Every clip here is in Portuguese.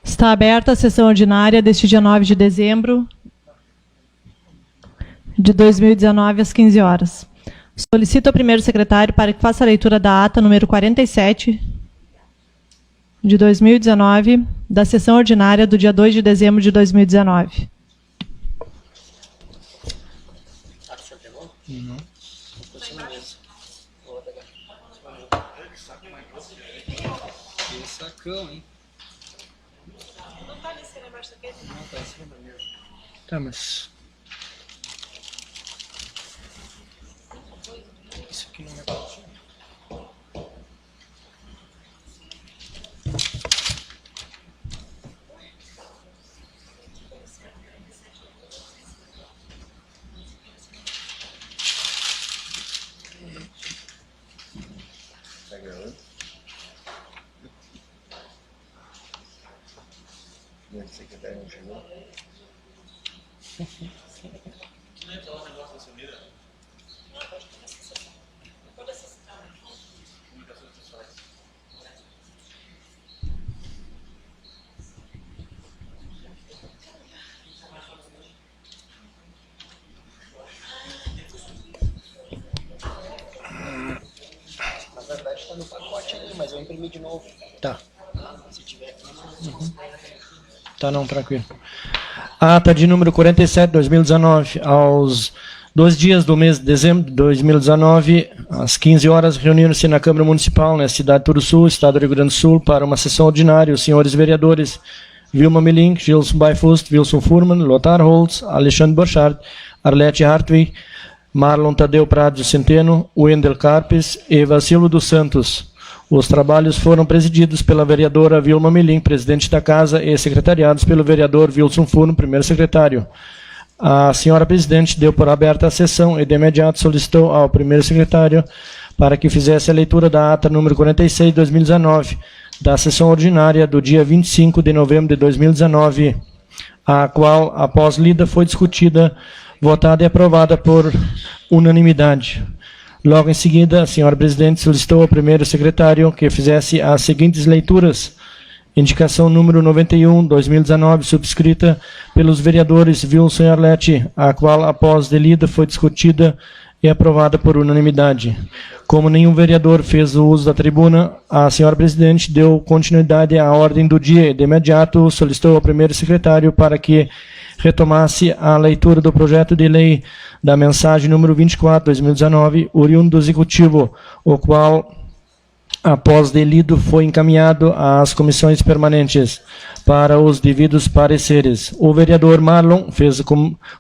Está aberta a sessão ordinária deste dia 9 de dezembro de 2019, às 15 horas. Solicito ao primeiro secretário para que faça a leitura da ata número 47 de 2019, da sessão ordinária do dia 2 de dezembro de 2019. Não. Que sacão, hein? Não está ali em cima embaixo daquele? Não, tá em cima mesmo. Tá, mas... Isso aqui não é patinho. Tá gravando? O secretário não chegou? Não é falar um negócio da Samira? Não, pode começar. Pode acessar. Comunicações pessoais. Na verdade está no pacote ali, mas eu imprimi de novo. Tá. Se tiver aqui. Tá, não, tranquilo. Ata de número 47, 2019, aos 2 dias do mês de dezembro de 2019, às 15 horas, reuniram-se na Câmara Municipal, na cidade de Turuçu, Estado do Rio Grande do Sul, para uma sessão ordinária, os senhores vereadores Vilma Melink, Gilson Baifust, Wilson Furman, Lothar Holtz, Alexandre Borchardt, Arlete Hartwig, Marlon Tadeu Prado Centeno, Wendel Carpes e Vacilo dos Santos. Os trabalhos foram presididos pela vereadora Vilma Melink, presidente da Casa, e secretariados pelo vereador Wilson Furno, primeiro secretário. A senhora presidente deu por aberta a sessão e, de imediato, solicitou ao primeiro secretário para que fizesse a leitura da ata número 46 de 2019, da sessão ordinária do dia 25 de novembro de 2019, a qual, após lida, foi discutida, votada e aprovada por unanimidade. Logo em seguida, a senhora presidente solicitou ao primeiro secretário que fizesse as seguintes leituras. Indicação número 91, 2019, subscrita pelos vereadores Wilson e Arlete, a qual, após delida, foi discutida e aprovada por unanimidade. Como nenhum vereador fez o uso da tribuna, a senhora presidente deu continuidade à ordem do dia e, de imediato, solicitou ao primeiro secretário para que retomasse a leitura do projeto de lei da mensagem número 24, 2019, oriundo do Executivo, o qual, após delido, foi encaminhado às comissões permanentes para os devidos pareceres. O vereador Marlon fez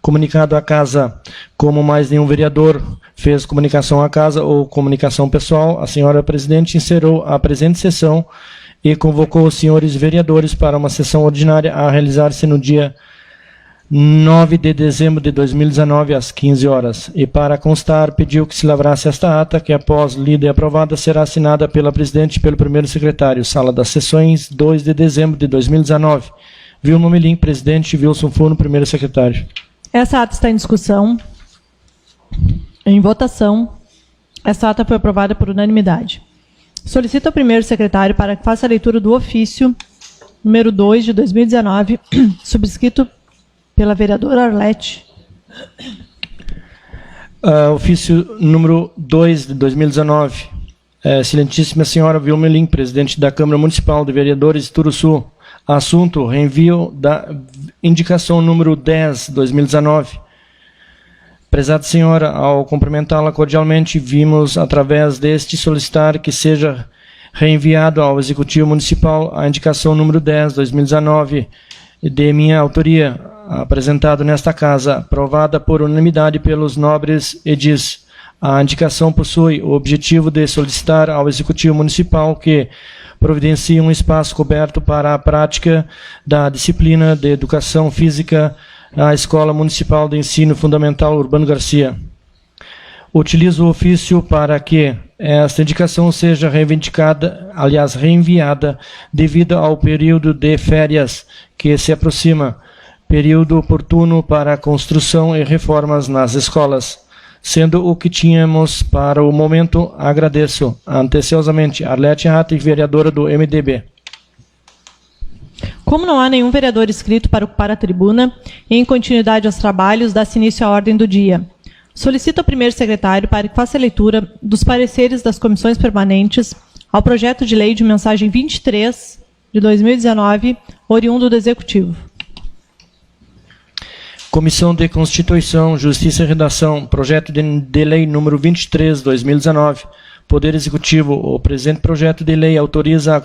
comunicado à Casa, como mais nenhum vereador fez comunicação à Casa ou comunicação pessoal. A senhora presidente encerrou a presente sessão e convocou os senhores vereadores para uma sessão ordinária a realizar-se no dia 9 de dezembro de 2019, às 15 horas. E, para constar, pediu que se lavrasse esta ata, que, após lida e aprovada, será assinada pela presidente e pelo primeiro secretário. Sala das Sessões, 2 de dezembro de 2019. Vilma Melink, presidente, Wilson Furno, primeiro secretário. Essa ata está em discussão. Em votação. Essa ata foi aprovada por unanimidade. Solicito ao primeiro secretário para que faça a leitura do ofício número 2 de 2019, subscrito pela vereadora Arlete. Ofício número 2 de 2019. Excelentíssima senhora Vilma Melink, presidente da Câmara Municipal de Vereadores de Turuçu. Assunto: reenvio da indicação número 10, 2019. Prezada senhora, ao cumprimentá-la cordialmente, vimos, através deste, solicitar que seja reenviado ao Executivo Municipal a indicação número 10, 2019, de minha autoria, apresentado nesta Casa, aprovada por unanimidade pelos nobres edis. A indicação possui o objetivo de solicitar ao Executivo Municipal que providencie um espaço coberto para a prática da disciplina de Educação Física na Escola Municipal de Ensino Fundamental Urbano Garcia. Utilizo o ofício para que esta indicação seja reenviada devido ao período de férias que se aproxima, período oportuno para a construção e reformas nas escolas. Sendo o que tínhamos para o momento, agradeço anteciosamente Arlete Hartwig, vereadora do MDB. Como não há nenhum vereador inscrito para ocupar a tribuna, em continuidade aos trabalhos, dá-se início à ordem do dia. Solicito ao primeiro secretário para que faça a leitura dos pareceres das comissões permanentes ao projeto de lei de mensagem 23 de 2019, oriundo do Executivo. Comissão de Constituição, Justiça e Redação, projeto de lei número 23, 2019. Poder Executivo, o presente projeto de lei autoriza a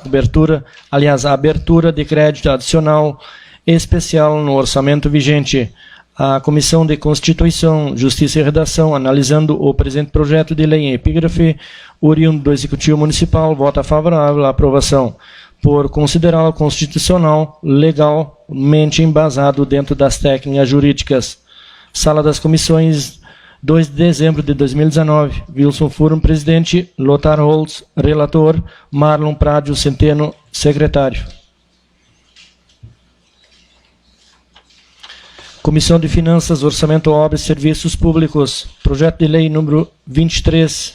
a abertura de crédito adicional especial no orçamento vigente. A Comissão de Constituição, Justiça e Redação, analisando o presente projeto de lei em epígrafe, oriundo do Executivo Municipal, vota favorável à aprovação, por considerá-lo constitucional, legalmente embasado dentro das técnicas jurídicas. Sala das Comissões, 2 de dezembro de 2019. Wilson Furman, presidente. Lothar Holz, relator. Marlon Pradio Centeno, secretário. Comissão de Finanças, Orçamento, Obras e Serviços Públicos. Projeto de lei número 23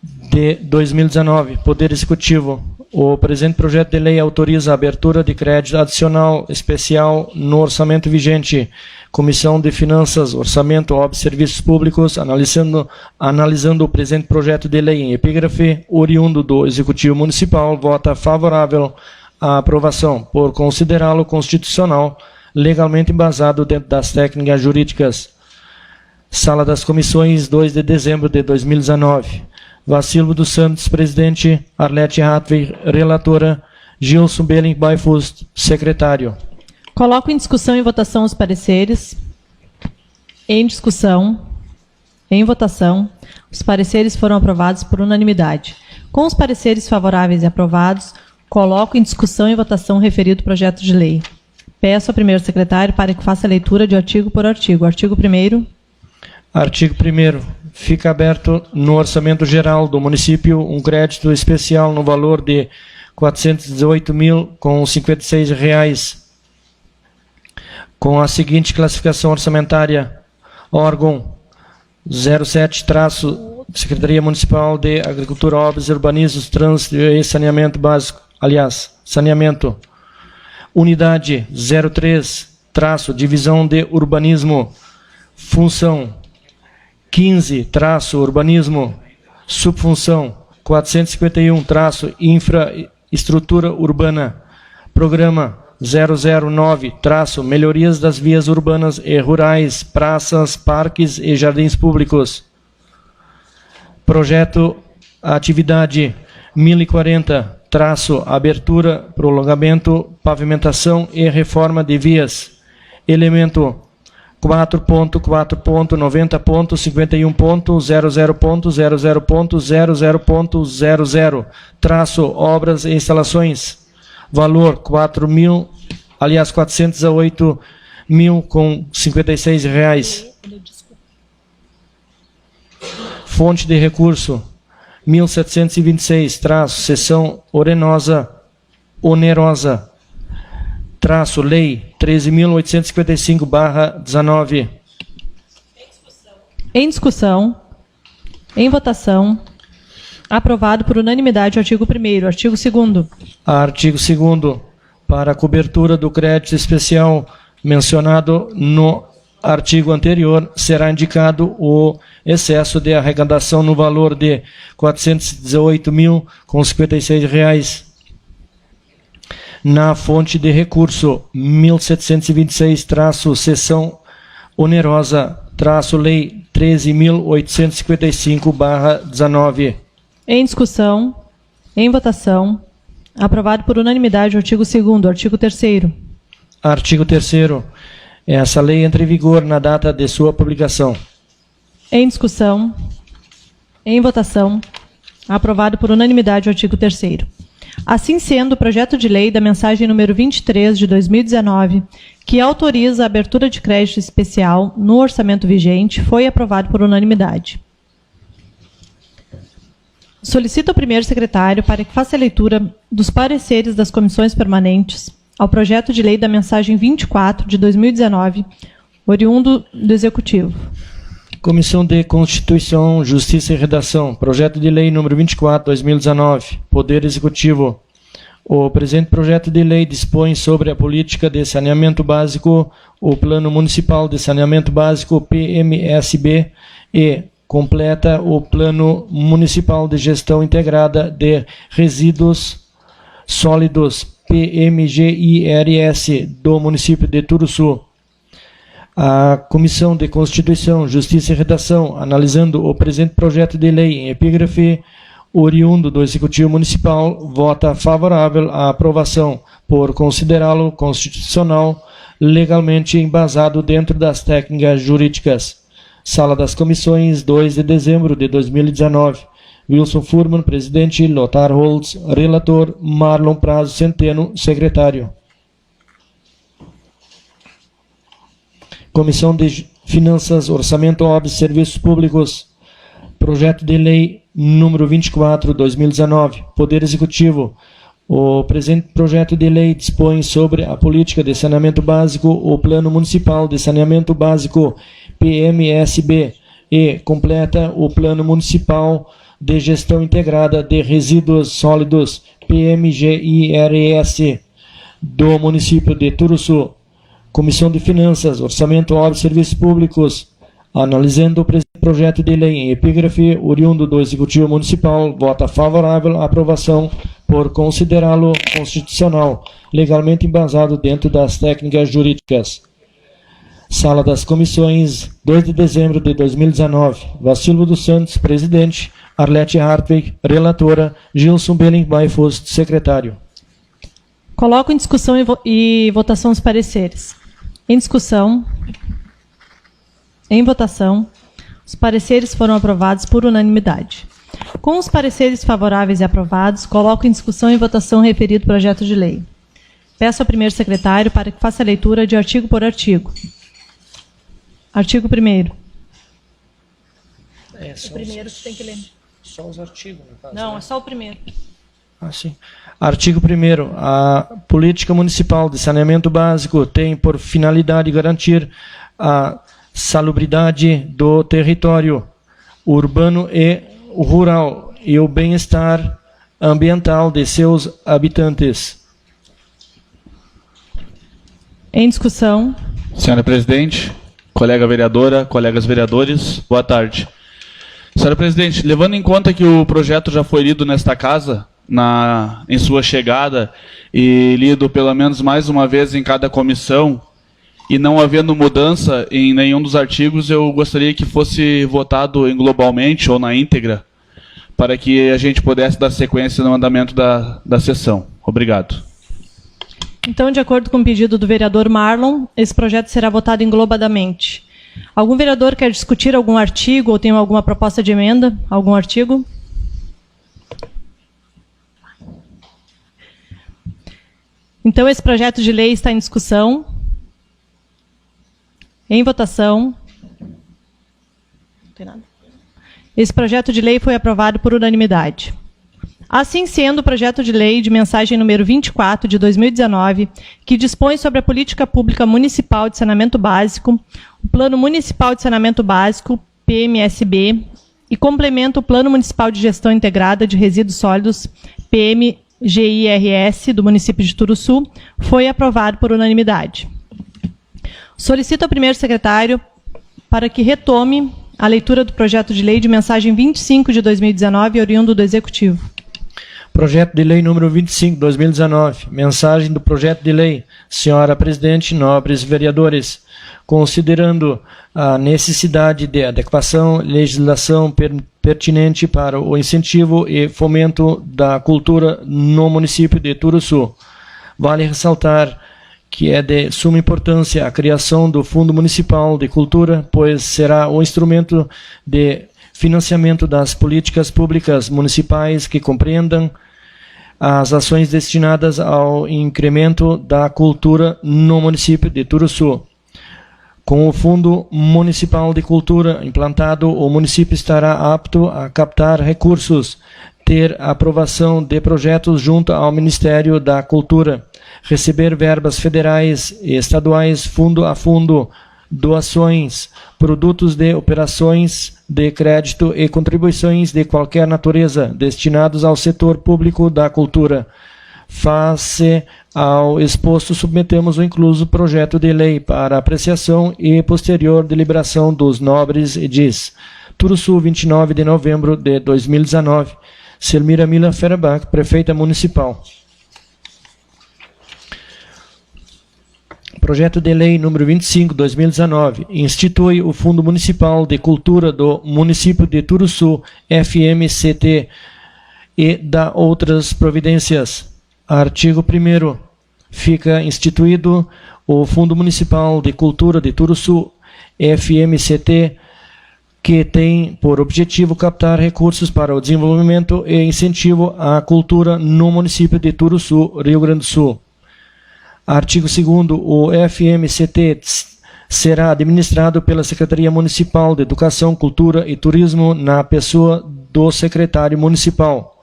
de 2019. Poder Executivo. O presente projeto de lei autoriza a abertura de crédito adicional especial no orçamento vigente. Comissão de Finanças, Orçamento, Obras e Serviços Públicos, analisando o presente projeto de lei em epígrafe, oriundo do Executivo Municipal, vota favorável à aprovação, por considerá-lo constitucional, legalmente embasado dentro das técnicas jurídicas. Sala das Comissões, 2 de dezembro de 2019. Vacilvo dos Santos, presidente. Arlete Hathaway, relatora. Gilson Belling Baifust, secretário. Coloco em discussão e votação os pareceres. Em discussão. Em votação. Os pareceres foram aprovados por unanimidade. Com os pareceres favoráveis e aprovados, coloco em discussão e votação o referido projeto de lei. Peço ao primeiro secretário para que faça a leitura de artigo por artigo. Artigo 1º. Artigo 1º. Fica aberto no orçamento geral do município um crédito especial no valor de R$ 418.056, com a seguinte classificação orçamentária: órgão 07, Secretaria Municipal de Agricultura, Obras e Urbanismo, Trânsito e Saneamento Básico, saneamento. Unidade 03, Divisão de Urbanismo, função 15, urbanismo, subfunção 451, infraestrutura urbana, programa 009, melhorias das vias urbanas e rurais, praças, parques e jardins públicos. Projeto, atividade 1040, abertura, prolongamento, pavimentação e reforma de vias. Elemento 4.4.90.51.00.00.00.00, obras e instalações. Valor 408.056 reais. Fonte de recurso 1726, seção onerosa, lei 13.855/19. Em discussão. Em votação. Aprovado por unanimidade o artigo 1º. Artigo 2º. Artigo 2º. Para a cobertura do crédito especial mencionado no artigo anterior, será indicado o excesso de arrecadação no valor de R$ 418.056 reais. Na fonte de recurso 1726, seção onerosa, lei 13.855/19. Em discussão. Em votação. Aprovado por unanimidade o artigo 2º. Artigo 3º. Artigo 3º. Essa lei entra em vigor na data de sua publicação. Em discussão. Em votação. Aprovado por unanimidade o artigo 3º. Assim sendo, o projeto de lei da mensagem número 23 de 2019, que autoriza a abertura de crédito especial no orçamento vigente, foi aprovado por unanimidade. Solicito ao primeiro secretário para que faça a leitura dos pareceres das comissões permanentes ao projeto de lei da mensagem 24 de 2019, oriundo do Executivo. Comissão de Constituição, Justiça e Redação, projeto de lei número 24, 2019, Poder Executivo. O presente projeto de lei dispõe sobre a política de saneamento básico, o Plano Municipal de Saneamento Básico, PMSB, e completa o Plano Municipal de Gestão Integrada de Resíduos Sólidos, PMGIRS, do município de Turuçu. A Comissão de Constituição, Justiça e Redação, analisando o presente projeto de lei em epígrafe oriundo do Executivo Municipal, vota favorável à aprovação por considerá-lo constitucional, legalmente embasado dentro das técnicas jurídicas. Sala das Comissões, 2 de dezembro de 2019. Wilson Furman, presidente. Lothar Holtz, relator. Marlon Prazo Centeno, secretário. Comissão de Finanças, Orçamento, Obras e Serviços Públicos. Projeto de Lei número 24, 2019. Poder Executivo. O presente projeto de lei dispõe sobre a política de saneamento básico, o Plano Municipal de Saneamento Básico, PMSB, e completa o Plano Municipal de Gestão Integrada de Resíduos Sólidos, PMGIRS, do município de Turuçu. Comissão de Finanças, Orçamento, Obras e Serviços Públicos, analisando o presente projeto de lei em epígrafe oriundo do Executivo Municipal, vota favorável à aprovação por considerá-lo constitucional, legalmente embasado dentro das técnicas jurídicas. Sala das Comissões, 2 de dezembro de 2019. Vacilo dos Santos, presidente. Arlete Hartwig, relatora. Gilson Belling-Baifus, secretário. Coloco em discussão e votação os pareceres. Em discussão. Em votação. Os pareceres foram aprovados por unanimidade. Com os pareceres favoráveis e aprovados, coloco em discussão e votação o referido projeto de lei. Peço ao primeiro secretário para que faça a leitura de artigo por artigo. Artigo 1º. O primeiro que tem que ler. Só os artigos, no caso. Não, é só o primeiro. Sim. Artigo 1º. A política municipal de saneamento básico tem por finalidade garantir a salubridade do território urbano e rural e o bem-estar ambiental de seus habitantes. Em discussão. Senhora Presidente, colega vereadora, colegas vereadores, boa tarde. Senhora Presidente, levando em conta que o projeto já foi lido nesta casa, em sua chegada, e lido pelo menos mais uma vez em cada comissão, e não havendo mudança em nenhum dos artigos, eu gostaria que fosse votado globalmente ou na íntegra, para que a gente pudesse dar sequência no andamento da sessão. Obrigado. Então, de acordo com o pedido do vereador Marlon, esse projeto será votado englobadamente. Algum vereador quer discutir algum artigo ou tem alguma proposta de emenda? Algum artigo? Então, esse projeto de lei está em discussão. Em votação. Não tem nada. Esse projeto de lei foi aprovado por unanimidade. Assim sendo, o projeto de lei de mensagem número 24 de 2019, que dispõe sobre a política pública municipal de saneamento básico, o Plano Municipal de Saneamento Básico, PMSB, e complementa o Plano Municipal de Gestão Integrada de Resíduos Sólidos, PMGIRS, do município de Turuçu, foi aprovado por unanimidade. Solicito ao primeiro secretário para que retome a leitura do projeto de lei de mensagem 25 de 2019, oriundo do Executivo. Projeto de lei número 25, 2019. Mensagem do projeto de lei. Senhora Presidente, nobres vereadores, considerando a necessidade de adequação, legislação pertinente para o incentivo e fomento da cultura no município de Turuçu, vale ressaltar que é de suma importância a criação do Fundo Municipal de Cultura, pois será o instrumento de financiamento das políticas públicas municipais que compreendam as ações destinadas ao incremento da cultura no município de Turuçu. Com o Fundo Municipal de Cultura implantado, o município estará apto a captar recursos, ter aprovação de projetos junto ao Ministério da Cultura, receber verbas federais e estaduais fundo a fundo, doações, produtos de operações de crédito e contribuições de qualquer natureza destinados ao setor público da cultura, Face ao exposto, submetemos o incluso projeto de lei para apreciação e posterior deliberação dos nobres edis. Turuçu, 29 de novembro de 2019. Selmira Mila Ferebach, prefeita municipal. Projeto de lei número 25, 2019, institui o Fundo Municipal de Cultura do município de Turuçu, FMCT, e dá outras providências. Artigo 1º. Fica instituído o Fundo Municipal de Cultura de Turuçu, FMCT, que tem por objetivo captar recursos para o desenvolvimento e incentivo à cultura no município de Turuçu, Rio Grande do Sul. Artigo 2º. O FMCT será administrado pela Secretaria Municipal de Educação, Cultura e Turismo na pessoa do secretário municipal.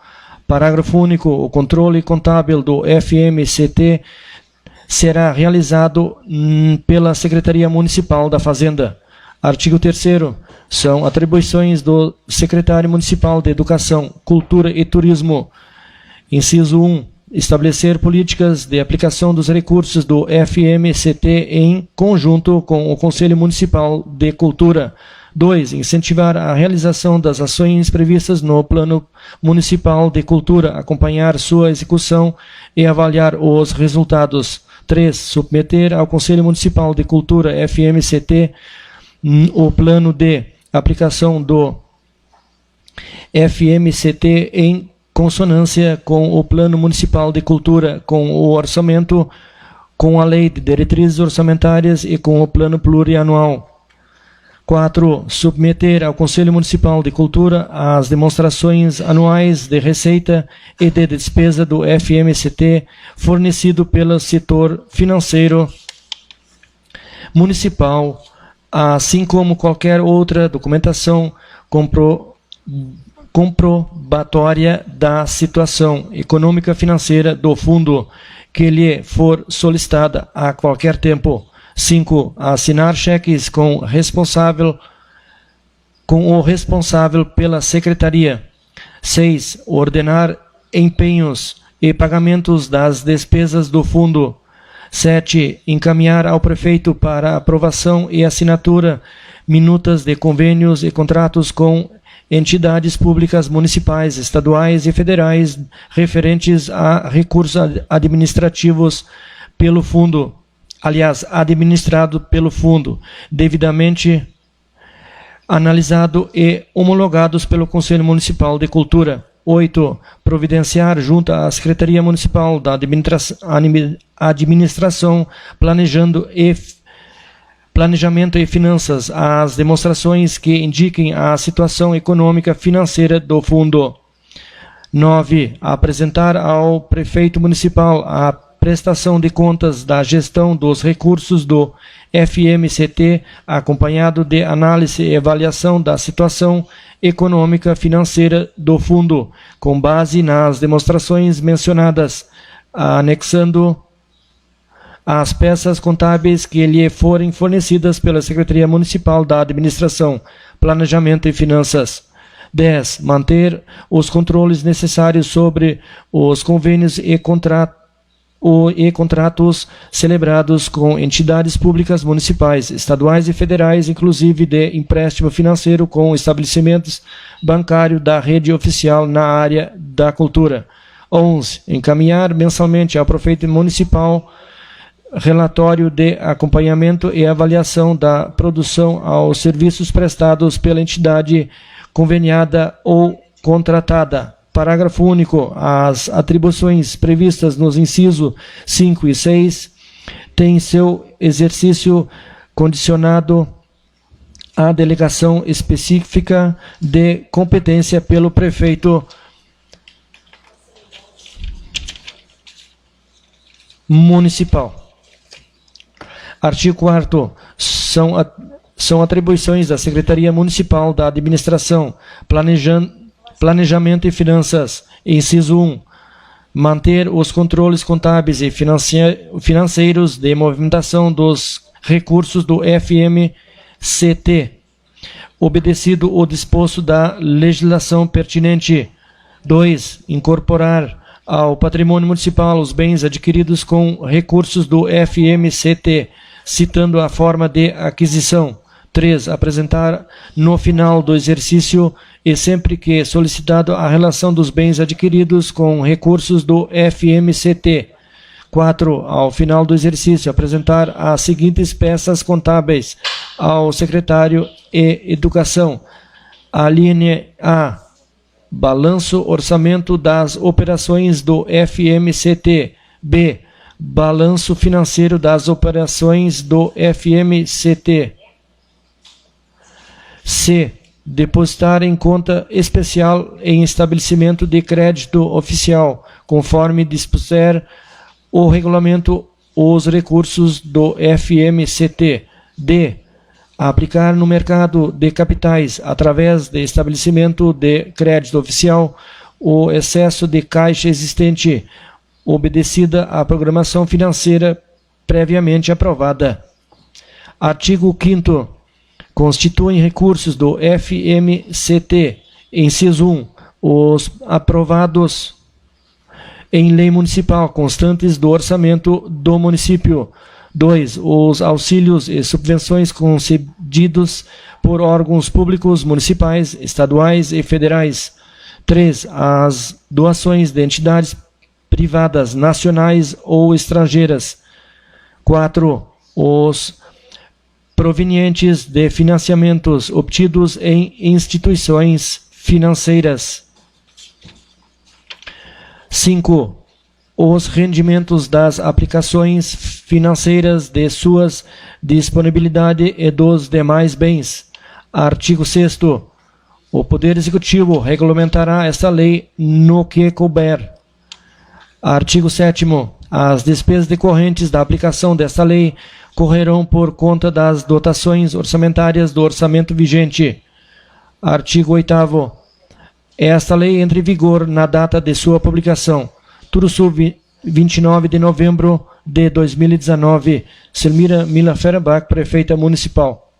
Parágrafo único. O controle contábil do FMCT será realizado pela Secretaria Municipal da Fazenda. Artigo 3º. São atribuições do secretário municipal de Educação, Cultura e Turismo. Inciso 1. Estabelecer políticas de aplicação dos recursos do FMCT em conjunto com o Conselho Municipal de Cultura. 2. Incentivar a realização das ações previstas no Plano Municipal de Cultura, acompanhar sua execução e avaliar os resultados. 3. Submeter ao Conselho Municipal de Cultura, FMCT, o plano de aplicação do FMCT em consonância com o Plano Municipal de Cultura, com o orçamento, com a Lei de Diretrizes Orçamentárias e com o Plano Plurianual. 4. Submeter ao Conselho Municipal de Cultura as demonstrações anuais de receita e de despesa do FMCT fornecido pelo setor financeiro municipal, assim como qualquer outra documentação comprobatória da situação econômica financeira do fundo que lhe for solicitada a qualquer tempo. 5. Assinar cheques com o responsável pela secretaria. 6. Ordenar empenhos e pagamentos das despesas do fundo. 7. Encaminhar ao prefeito para aprovação e assinatura minutas de convênios e contratos com entidades públicas municipais, estaduais e federais referentes a recursos administrativos pelo fundo, administrado pelo fundo, devidamente analisado e homologados pelo Conselho Municipal de Cultura. 8. Providenciar junto à Secretaria Municipal da Administração, Planejamento e Finanças as demonstrações que indiquem a situação econômica financeira do fundo. 9. Apresentar ao prefeito municipal a prestação de contas da gestão dos recursos do FMCT, acompanhado de análise e avaliação da situação econômica financeira do fundo, com base nas demonstrações mencionadas, anexando as peças contábeis que lhe forem fornecidas pela Secretaria Municipal da Administração, Planejamento e Finanças. 10. Manter os controles necessários sobre os convênios e contratos celebrados com entidades públicas municipais, estaduais e federais, inclusive de empréstimo financeiro com estabelecimentos bancários da rede oficial na área da cultura. 11. Encaminhar mensalmente ao prefeito municipal relatório de acompanhamento e avaliação da produção aos serviços prestados pela entidade conveniada ou contratada. Parágrafo único. As atribuições previstas nos incisos 5 e 6 têm seu exercício condicionado à delegação específica de competência pelo prefeito municipal. Artigo 4º. São atribuições da Secretaria Municipal da Administração, Planejamento e Finanças. Inciso 1. Manter os controles contábeis e financeiros de movimentação dos recursos do FMCT, obedecido o disposto da legislação pertinente. 2. Incorporar ao patrimônio municipal os bens adquiridos com recursos do FMCT, citando a forma de aquisição. 3. Apresentar no final do exercício e sempre que solicitado a relação dos bens adquiridos com recursos do FMCT. 4. Ao final do exercício, apresentar as seguintes peças contábeis ao secretário e Educação. A linha A. Balanço orçamento das operações do FMCT. B. Balanço financeiro das operações do FMCT. C. Depositar em conta especial em estabelecimento de crédito oficial, conforme dispuser o regulamento, os recursos do FMCT. D. Aplicar no mercado de capitais, através de estabelecimento de crédito oficial, o excesso de caixa existente, obedecida a programação financeira previamente aprovada. Artigo 5º. Constituem recursos do FMCT, inciso 1, os aprovados em lei municipal constantes do orçamento do município. 2. Os auxílios e subvenções concedidos por órgãos públicos municipais, estaduais e federais. 3. As doações de entidades privadas, nacionais ou estrangeiras. 4. Os provenientes de financiamentos obtidos em instituições financeiras. 5. Os rendimentos das aplicações financeiras de suas disponibilidade e dos demais bens. Artigo 6º. O Poder Executivo regulamentará esta lei no que couber. Artigo 7º. As despesas decorrentes da aplicação desta lei correrão por conta das dotações orçamentárias do orçamento vigente. Artigo 8º. Esta lei entra em vigor na data de sua publicação. Turuçu, 29 de novembro de 2019. Selmira Mila Ferenbach, Prefeita Municipal.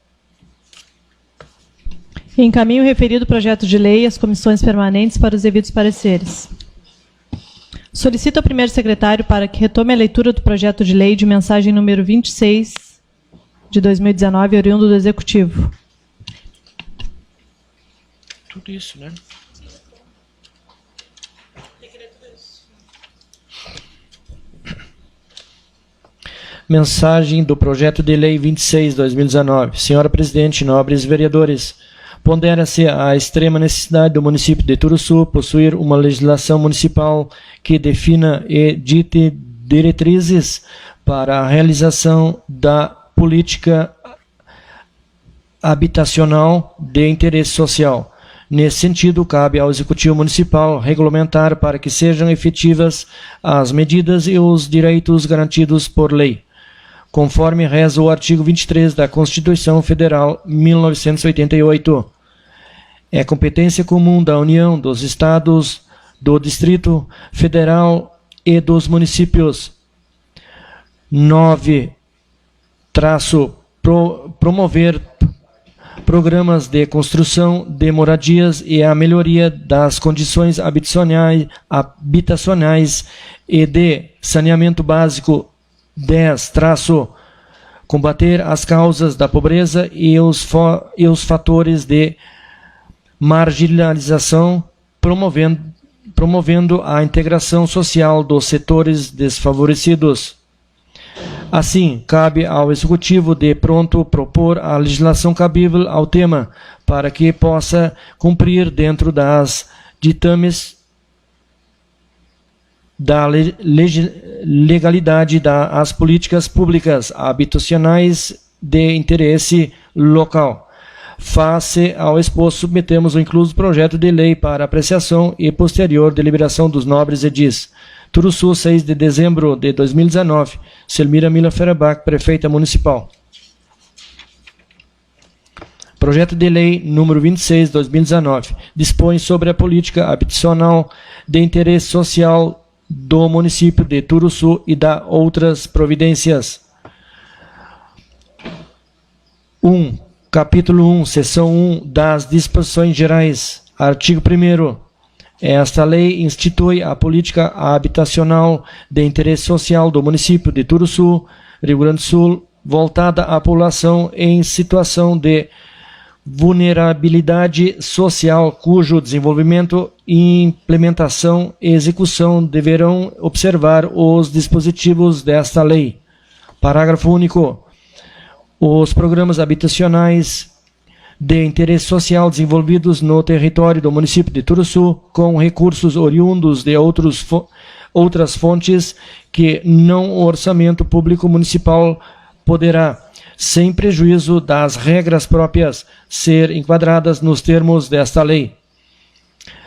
Encaminho o referido projeto de lei às comissões permanentes para os devidos pareceres. Solicito ao primeiro secretário para que retome a leitura do projeto de lei de mensagem número 26 de 2019, oriundo do Executivo. Tudo isso, né? Mensagem do projeto de lei 26/2019. Senhora Presidente, nobres vereadores, pondera-se a extrema necessidade do município de Turuçu possuir uma legislação municipal que defina e dite diretrizes para a realização da política habitacional de interesse social. Nesse sentido, cabe ao Executivo Municipal regulamentar para que sejam efetivas as medidas e os direitos garantidos por lei, conforme reza o artigo 23 da Constituição Federal 1988. É competência comum da União, dos Estados, do Distrito Federal e dos municípios. 9. Promover programas de construção de moradias e a melhoria das condições habitacionais e de saneamento básico. 10. Combater as causas da pobreza e os fatores de marginalização, promovendo a integração social dos setores desfavorecidos. Assim, cabe ao Executivo de pronto propor a legislação cabível ao tema, para que possa cumprir dentro das ditames da legalidade das políticas públicas habitacionais de interesse local. Face ao exposto, submetemos o incluso projeto de lei para apreciação e posterior deliberação dos nobres edis. Turuçu, 6 de dezembro de 2019. Selmira Mila Ferenbach, Prefeita Municipal. Projeto de Lei número 26/2019. Dispõe sobre a política habitacional de interesse social do município de Turuçu e da outras providências. 1. Capítulo 1, seção 1 das disposições gerais. Artigo 1º. Esta lei institui a política habitacional de interesse social do município de Turuçu, Rio Grande do Sul, voltada à população em situação de vulnerabilidade social, cujo desenvolvimento, implementação e execução deverão observar os dispositivos desta lei. Parágrafo único. Os programas habitacionais de interesse social desenvolvidos no território do município de Turuçu, com recursos oriundos de outras fontes que não o orçamento público municipal, poderá, sem prejuízo das regras próprias, ser enquadradas nos termos desta lei.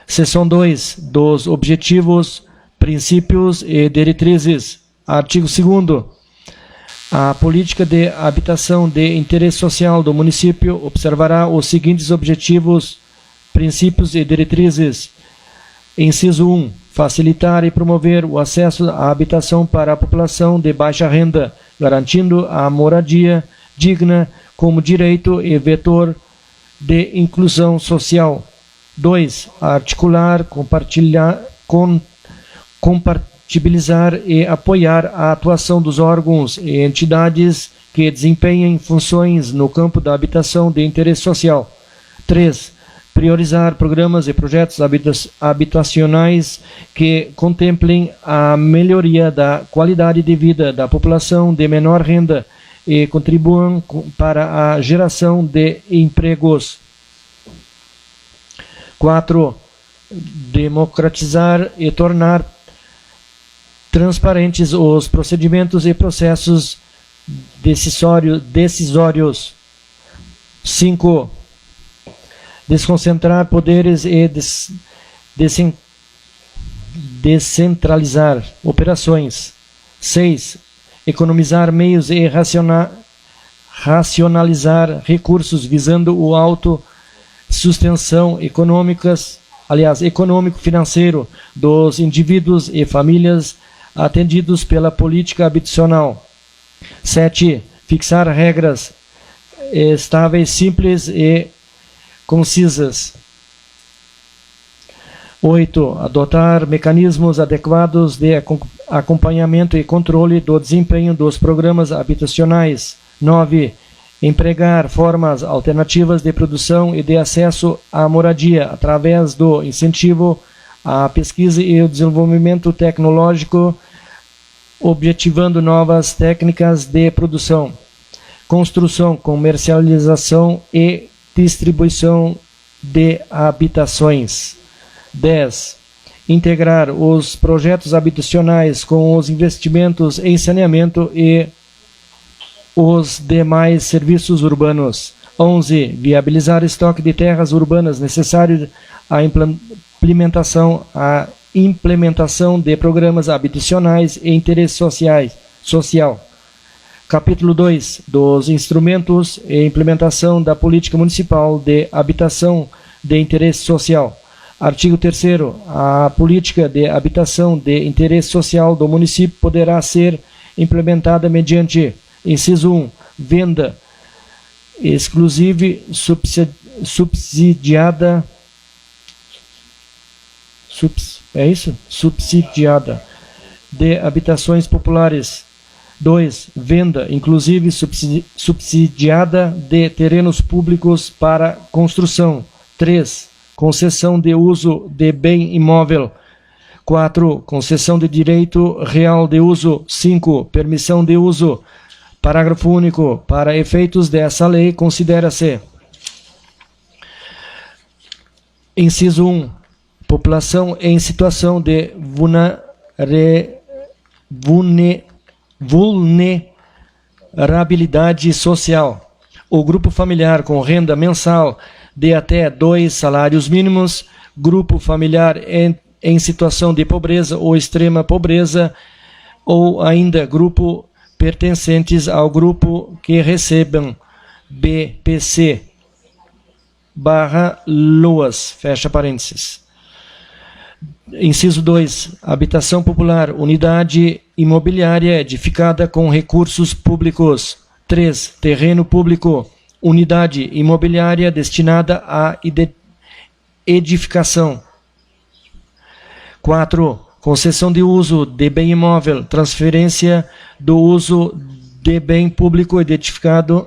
Seção 2 dos Objetivos, Princípios e Diretrizes. Artigo 2º. A política de habitação de interesse social do município observará os seguintes objetivos, princípios e diretrizes. Inciso 1. Facilitar e promover o acesso à habitação para a população de baixa renda, garantindo a moradia digna como direito e vetor de inclusão social. 2. Articular, compatibilizar e apoiar a atuação dos órgãos e entidades que desempenhem funções no campo da habitação de interesse social. 3. Priorizar programas e projetos habitacionais que contemplem a melhoria da qualidade de vida da população de menor renda e contribuam para a geração de empregos. 4. Democratizar e tornar transparentes os procedimentos e processos decisórios. 5. Desconcentrar poderes e descentralizar operações. 6. Economizar meios e racionalizar recursos visando o autossustentação econômico-financeiro dos indivíduos e famílias atendidos pela política habitacional. 7. Fixar regras estáveis, simples e concisas. 8. Adotar mecanismos adequados de acompanhamento e controle do desempenho dos programas habitacionais. 9. Empregar formas alternativas de produção e de acesso à moradia através do incentivo à pesquisa e o desenvolvimento tecnológico, objetivando novas técnicas de produção, construção, comercialização e distribuição de habitações. 10. Integrar os projetos habitacionais com os investimentos em saneamento e os demais serviços urbanos. 11. Viabilizar estoque de terras urbanas necessário à implementação de programas habitacionais e interesse social. Capítulo 2. Dos instrumentos e implementação da política municipal de habitação de interesse social. Artigo 3º. A política de habitação de interesse social do município poderá ser implementada mediante: inciso 1. Venda exclusiva subsidiada de habitações populares. 2. Venda inclusive subsidiada de terrenos públicos para construção. 3. Concessão de uso de bem imóvel. 4. Concessão de direito real de uso. 5. Permissão de uso. Parágrafo único. Para efeitos dessa lei, considera-se: inciso 1. População em situação de vulnerabilidade social. O grupo familiar com renda mensal de até 2 salários mínimos, grupo familiar em situação de pobreza ou extrema pobreza, ou ainda grupo pertencentes ao grupo que recebam BPC/LOAS, fecha parênteses. Inciso 2. Habitação popular, unidade imobiliária edificada com recursos públicos. 3. Terreno público, unidade imobiliária destinada à edificação. 4. Concessão de uso de bem imóvel, transferência do uso de bem público edificado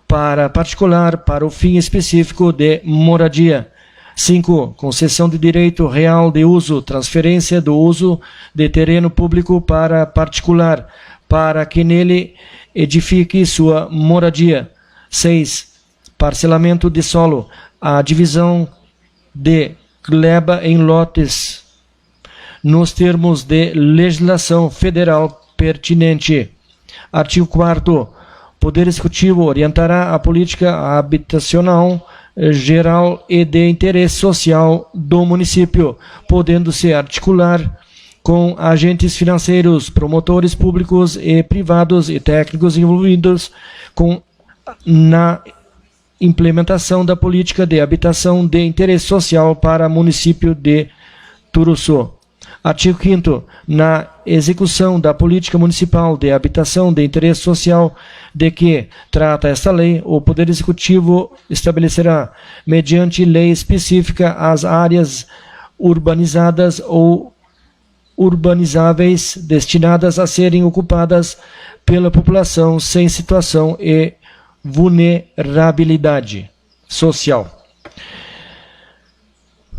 para particular para o fim específico de moradia. 5. Concessão de direito real de uso, transferência do uso de terreno público para particular, para que nele edifique sua moradia. 6. Parcelamento de solo, a divisão de gleba em lotes, nos termos de legislação federal pertinente. Artigo 4º. Poder Executivo orientará a política habitacional geral e de interesse social do município, podendo-se articular com agentes financeiros, promotores públicos e privados e técnicos envolvidos na implementação da política de habitação de interesse social para o município de Turuçu. Artigo 5º. Na execução da política municipal de habitação de interesse social de que trata esta lei, o Poder Executivo estabelecerá, mediante lei específica, as áreas urbanizadas ou urbanizáveis destinadas a serem ocupadas pela população sem situação e vulnerabilidade social.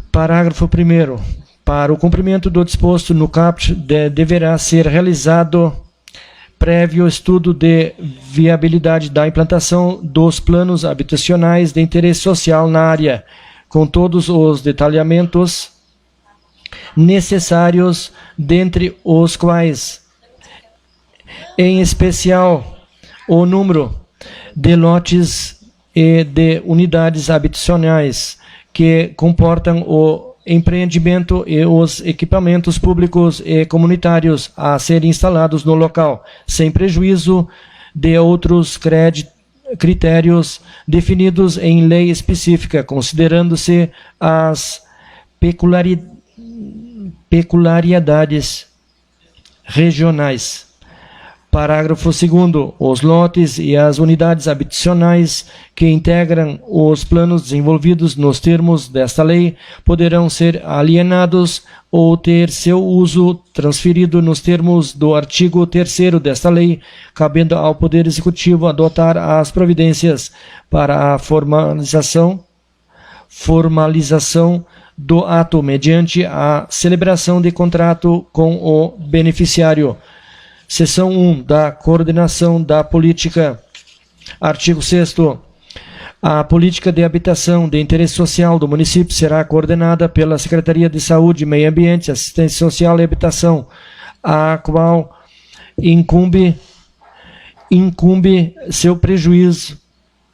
Parágrafo 1º. Para o cumprimento do disposto no caput, deverá ser realizado prévio estudo de viabilidade da implantação dos planos habitacionais de interesse social na área, com todos os detalhamentos necessários, dentre os quais, em especial, o número de lotes e de unidades habitacionais que comportam o empreendimento e os equipamentos públicos e comunitários a serem instalados no local, sem prejuízo de outros critérios definidos em lei específica, considerando-se as peculiaridades regionais. Parágrafo 2º. Os lotes e as unidades habitacionais que integram os planos desenvolvidos nos termos desta lei poderão ser alienados ou ter seu uso transferido nos termos do artigo 3º desta lei, cabendo ao Poder Executivo adotar as providências para a formalização do ato mediante a celebração de contrato com o beneficiário. Seção 1 da Coordenação da Política. Artigo 6º. A política de habitação de interesse social do município será coordenada pela Secretaria de Saúde, Meio Ambiente, Assistência Social e Habitação, a qual incumbe seu prejuízo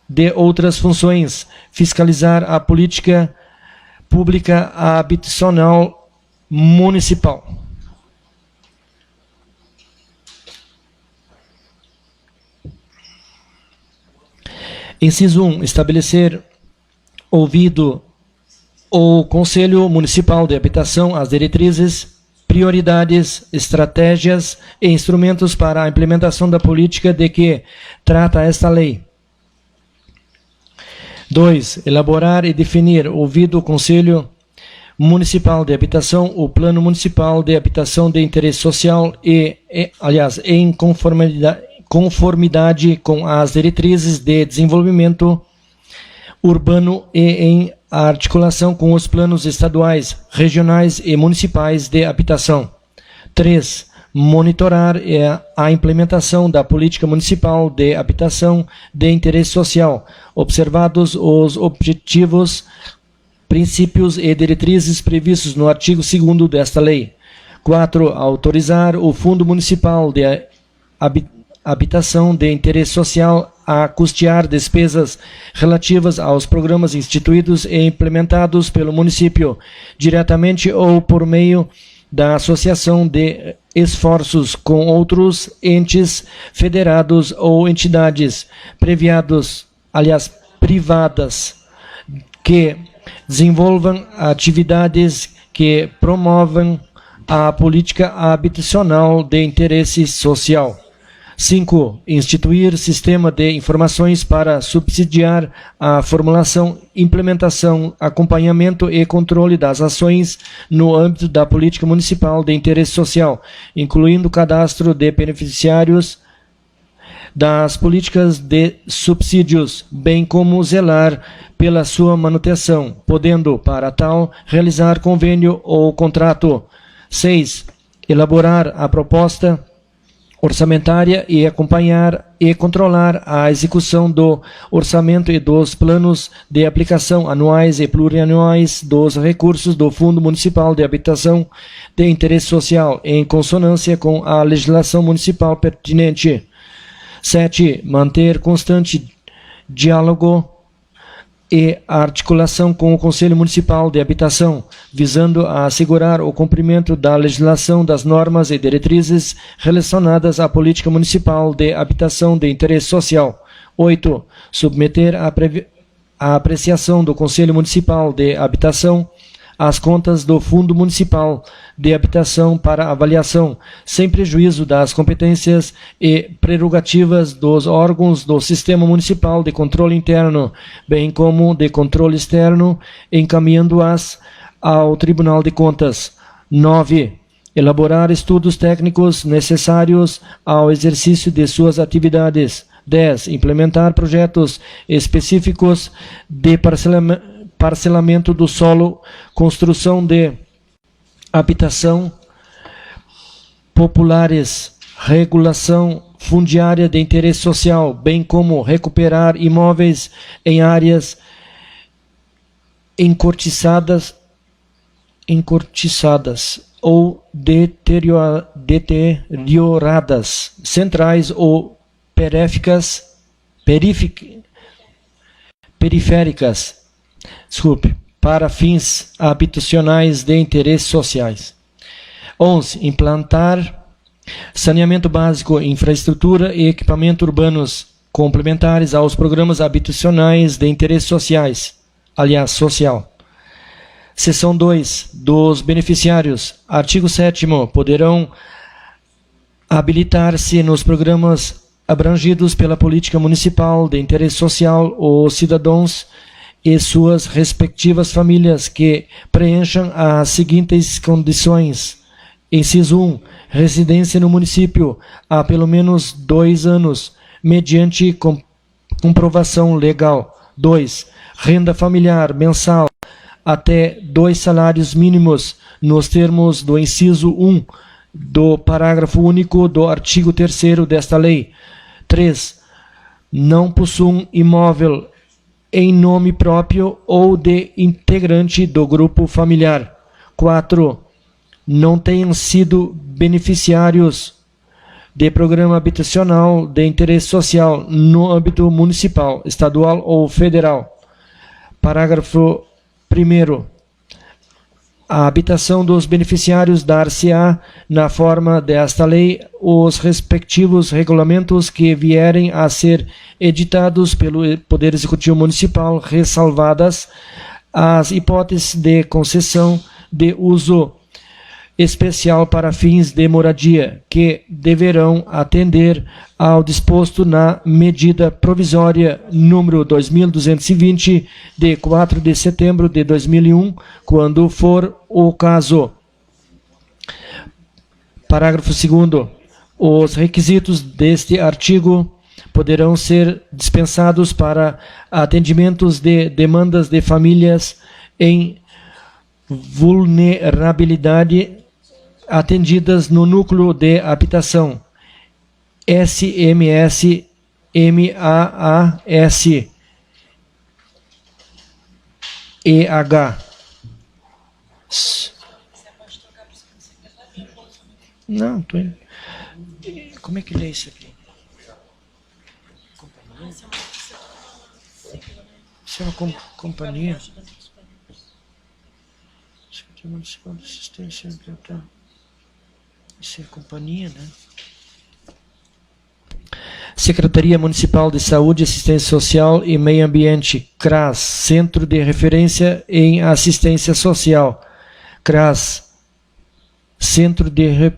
de outras funções, fiscalizar a política pública habitacional municipal. Inciso 1. Estabelecer, ouvido o Conselho Municipal de Habitação, as diretrizes, prioridades, estratégias e instrumentos para a implementação da política de que trata esta lei. 2. Elaborar e definir, ouvido o Conselho Municipal de Habitação, o Plano Municipal de Habitação de Interesse Social em conformidade com as diretrizes de desenvolvimento urbano e em articulação com os planos estaduais, regionais e municipais de habitação. 3. Monitorar a implementação da política municipal de habitação de interesse social, observados os objetivos, princípios e diretrizes previstos no artigo 2º desta lei. 4. Autorizar o Fundo Municipal de Habitação de Interesse Social a custear despesas relativas aos programas instituídos e implementados pelo município, diretamente ou por meio da associação de esforços com outros entes federados ou entidades privadas que desenvolvam atividades que promovam a política habitacional de interesse social. 5. Instituir sistema de informações para subsidiar a formulação, implementação, acompanhamento e controle das ações no âmbito da política municipal de interesse social, incluindo cadastro de beneficiários das políticas de subsídios, bem como zelar pela sua manutenção, podendo, para tal, realizar convênio ou contrato. 6. Elaborar a proposta orçamentária e acompanhar e controlar a execução do orçamento e dos planos de aplicação anuais e plurianuais dos recursos do Fundo Municipal de Habitação de Interesse Social, em consonância com a legislação municipal pertinente. 7. Manter constante diálogo e articulação com o Conselho Municipal de Habitação, visando a assegurar o cumprimento da legislação, das normas e diretrizes relacionadas à política municipal de habitação de interesse social. 8. Submeter a apreciação do Conselho Municipal de Habitação as contas do Fundo Municipal de Habitação para avaliação, sem prejuízo das competências e prerrogativas dos órgãos do Sistema Municipal de Controle Interno, bem como de controle externo, encaminhando-as ao Tribunal de Contas. 9. Elaborar estudos técnicos necessários ao exercício de suas atividades. 10. Implementar projetos específicos de parcelamento do solo, construção de habitação populares, regulação fundiária de interesse social, bem como recuperar imóveis em áreas encortiçadas ou deterioradas, centrais ou periféricas, para fins habitacionais de interesses sociais. 11. Implantar saneamento básico, infraestrutura e equipamento urbanos complementares aos programas habitacionais de interesses sociais, social. Seção 2. Dos beneficiários. Artigo 7º. Poderão habilitar-se nos programas abrangidos pela política municipal de interesse social os cidadãos e suas respectivas famílias que preencham as seguintes condições. Inciso 1. Residência no município há pelo menos 2 anos, mediante comprovação legal. 2. Renda familiar mensal até 2 salários mínimos, nos termos do inciso 1 do parágrafo único do artigo 3º desta lei. 3. Não possuam imóvel em nome próprio ou de integrante do grupo familiar. 4. Não tenham sido beneficiários de programa habitacional de interesse social no âmbito municipal, estadual ou federal. Parágrafo 1º. A habitação dos beneficiários dar-se-á, na forma desta lei, os respectivos regulamentos que vierem a ser editados pelo Poder Executivo Municipal, ressalvadas as hipóteses de concessão de uso especial para fins de moradia, que deverão atender ao disposto na medida provisória número 2220, de 4 de setembro de 2001, quando for o caso. Parágrafo 2º. Os requisitos deste artigo poderão ser dispensados para atendimentos de demandas de famílias em vulnerabilidade atendidas no núcleo de habitação, SMS, MAAS, EH. Não, tô indo. Como é que lê isso aqui? Isso é uma companhia. Secretaria Municipal de Assistência Ambiental. Isso é companhia, né? Secretaria Municipal de Saúde, Assistência Social e Meio Ambiente, CRAS, Centro de Referência em Assistência Social. CRAS, Centro de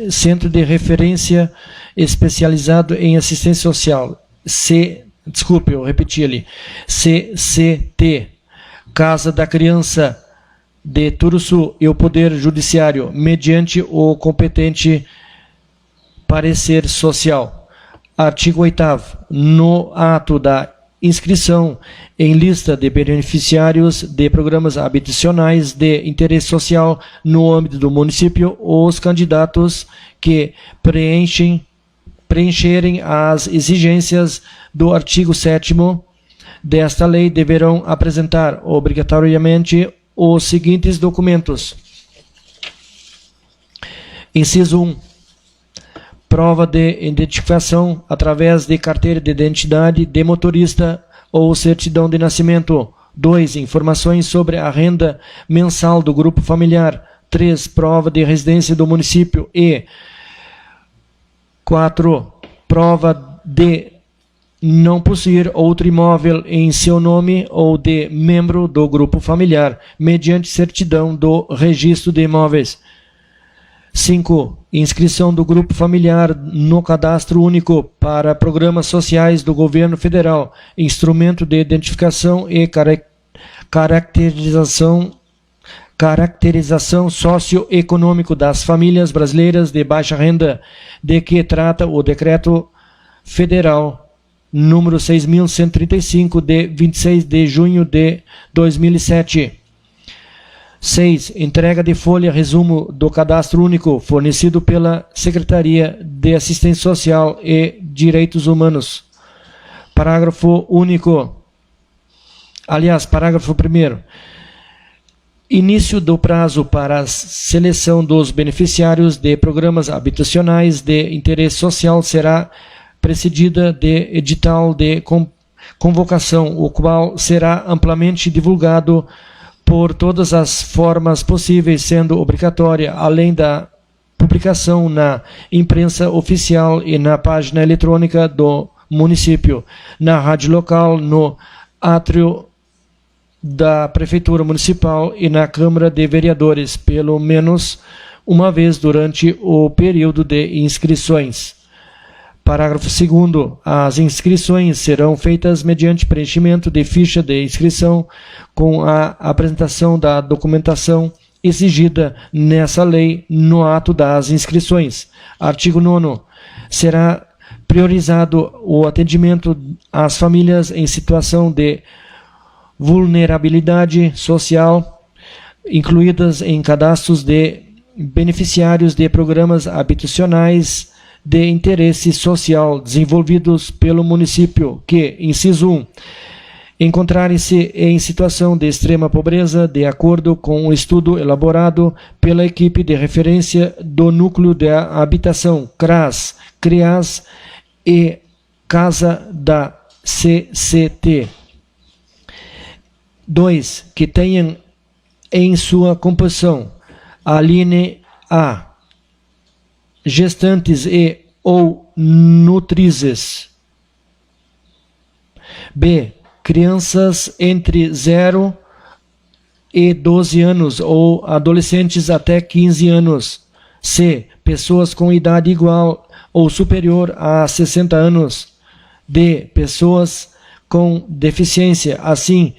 Centro de Referência Especializado em Assistência Social, desculpe, eu repeti ali, CCT, Casa da Criança de Turuçu e o Poder Judiciário, mediante o competente parecer social. Artigo 8º. No ato da inscrição em lista de beneficiários de programas habitacionais de interesse social no âmbito do município, os candidatos que preencherem as exigências do artigo 7º desta lei deverão apresentar obrigatoriamente os seguintes documentos. Inciso 1. Prova de identificação através de carteira de identidade de motorista ou certidão de nascimento. 2. Informações sobre a renda mensal do grupo familiar. 3. Prova de residência do município. E 4. Prova de não possuir outro imóvel em seu nome ou de membro do grupo familiar, mediante certidão do registro de imóveis. 5. Inscrição do grupo familiar no Cadastro Único para Programas Sociais do Governo Federal, instrumento de identificação e caracterização socioeconômico das famílias brasileiras de baixa renda, de que trata o Decreto Federal número 6.135, de 26 de junho de 2007. 6. Entrega de folha resumo do Cadastro Único fornecido pela Secretaria de Assistência Social e Direitos Humanos. Parágrafo único. Parágrafo 1º. Início do prazo para a seleção dos beneficiários de programas habitacionais de interesse social será precedida de edital de convocação, o qual será amplamente divulgado por todas as formas possíveis, sendo obrigatória, além da publicação na imprensa oficial e na página eletrônica do município, na rádio local, no átrio da Prefeitura Municipal e na Câmara de Vereadores, pelo menos uma vez durante o período de inscrições. Parágrafo 2º. As inscrições serão feitas mediante preenchimento de ficha de inscrição com a apresentação da documentação exigida nessa lei no ato das inscrições. Artigo 9º. Será priorizado o atendimento às famílias em situação de vulnerabilidade social, incluídas em cadastros de beneficiários de programas habitacionais de interesse social desenvolvidos pelo município que, inciso 1, encontrarem-se em situação de extrema pobreza, de acordo com o estudo elaborado pela equipe de referência do Núcleo de Habitação, CRAS, CREAS e Casa da CCT. 2. Que tenham em sua composição a linha A, gestantes e ou nutrizes. B. Crianças entre 0 e 12 anos ou adolescentes até 15 anos. C. Pessoas com idade igual ou superior a 60 anos. D. Pessoas com deficiência, assim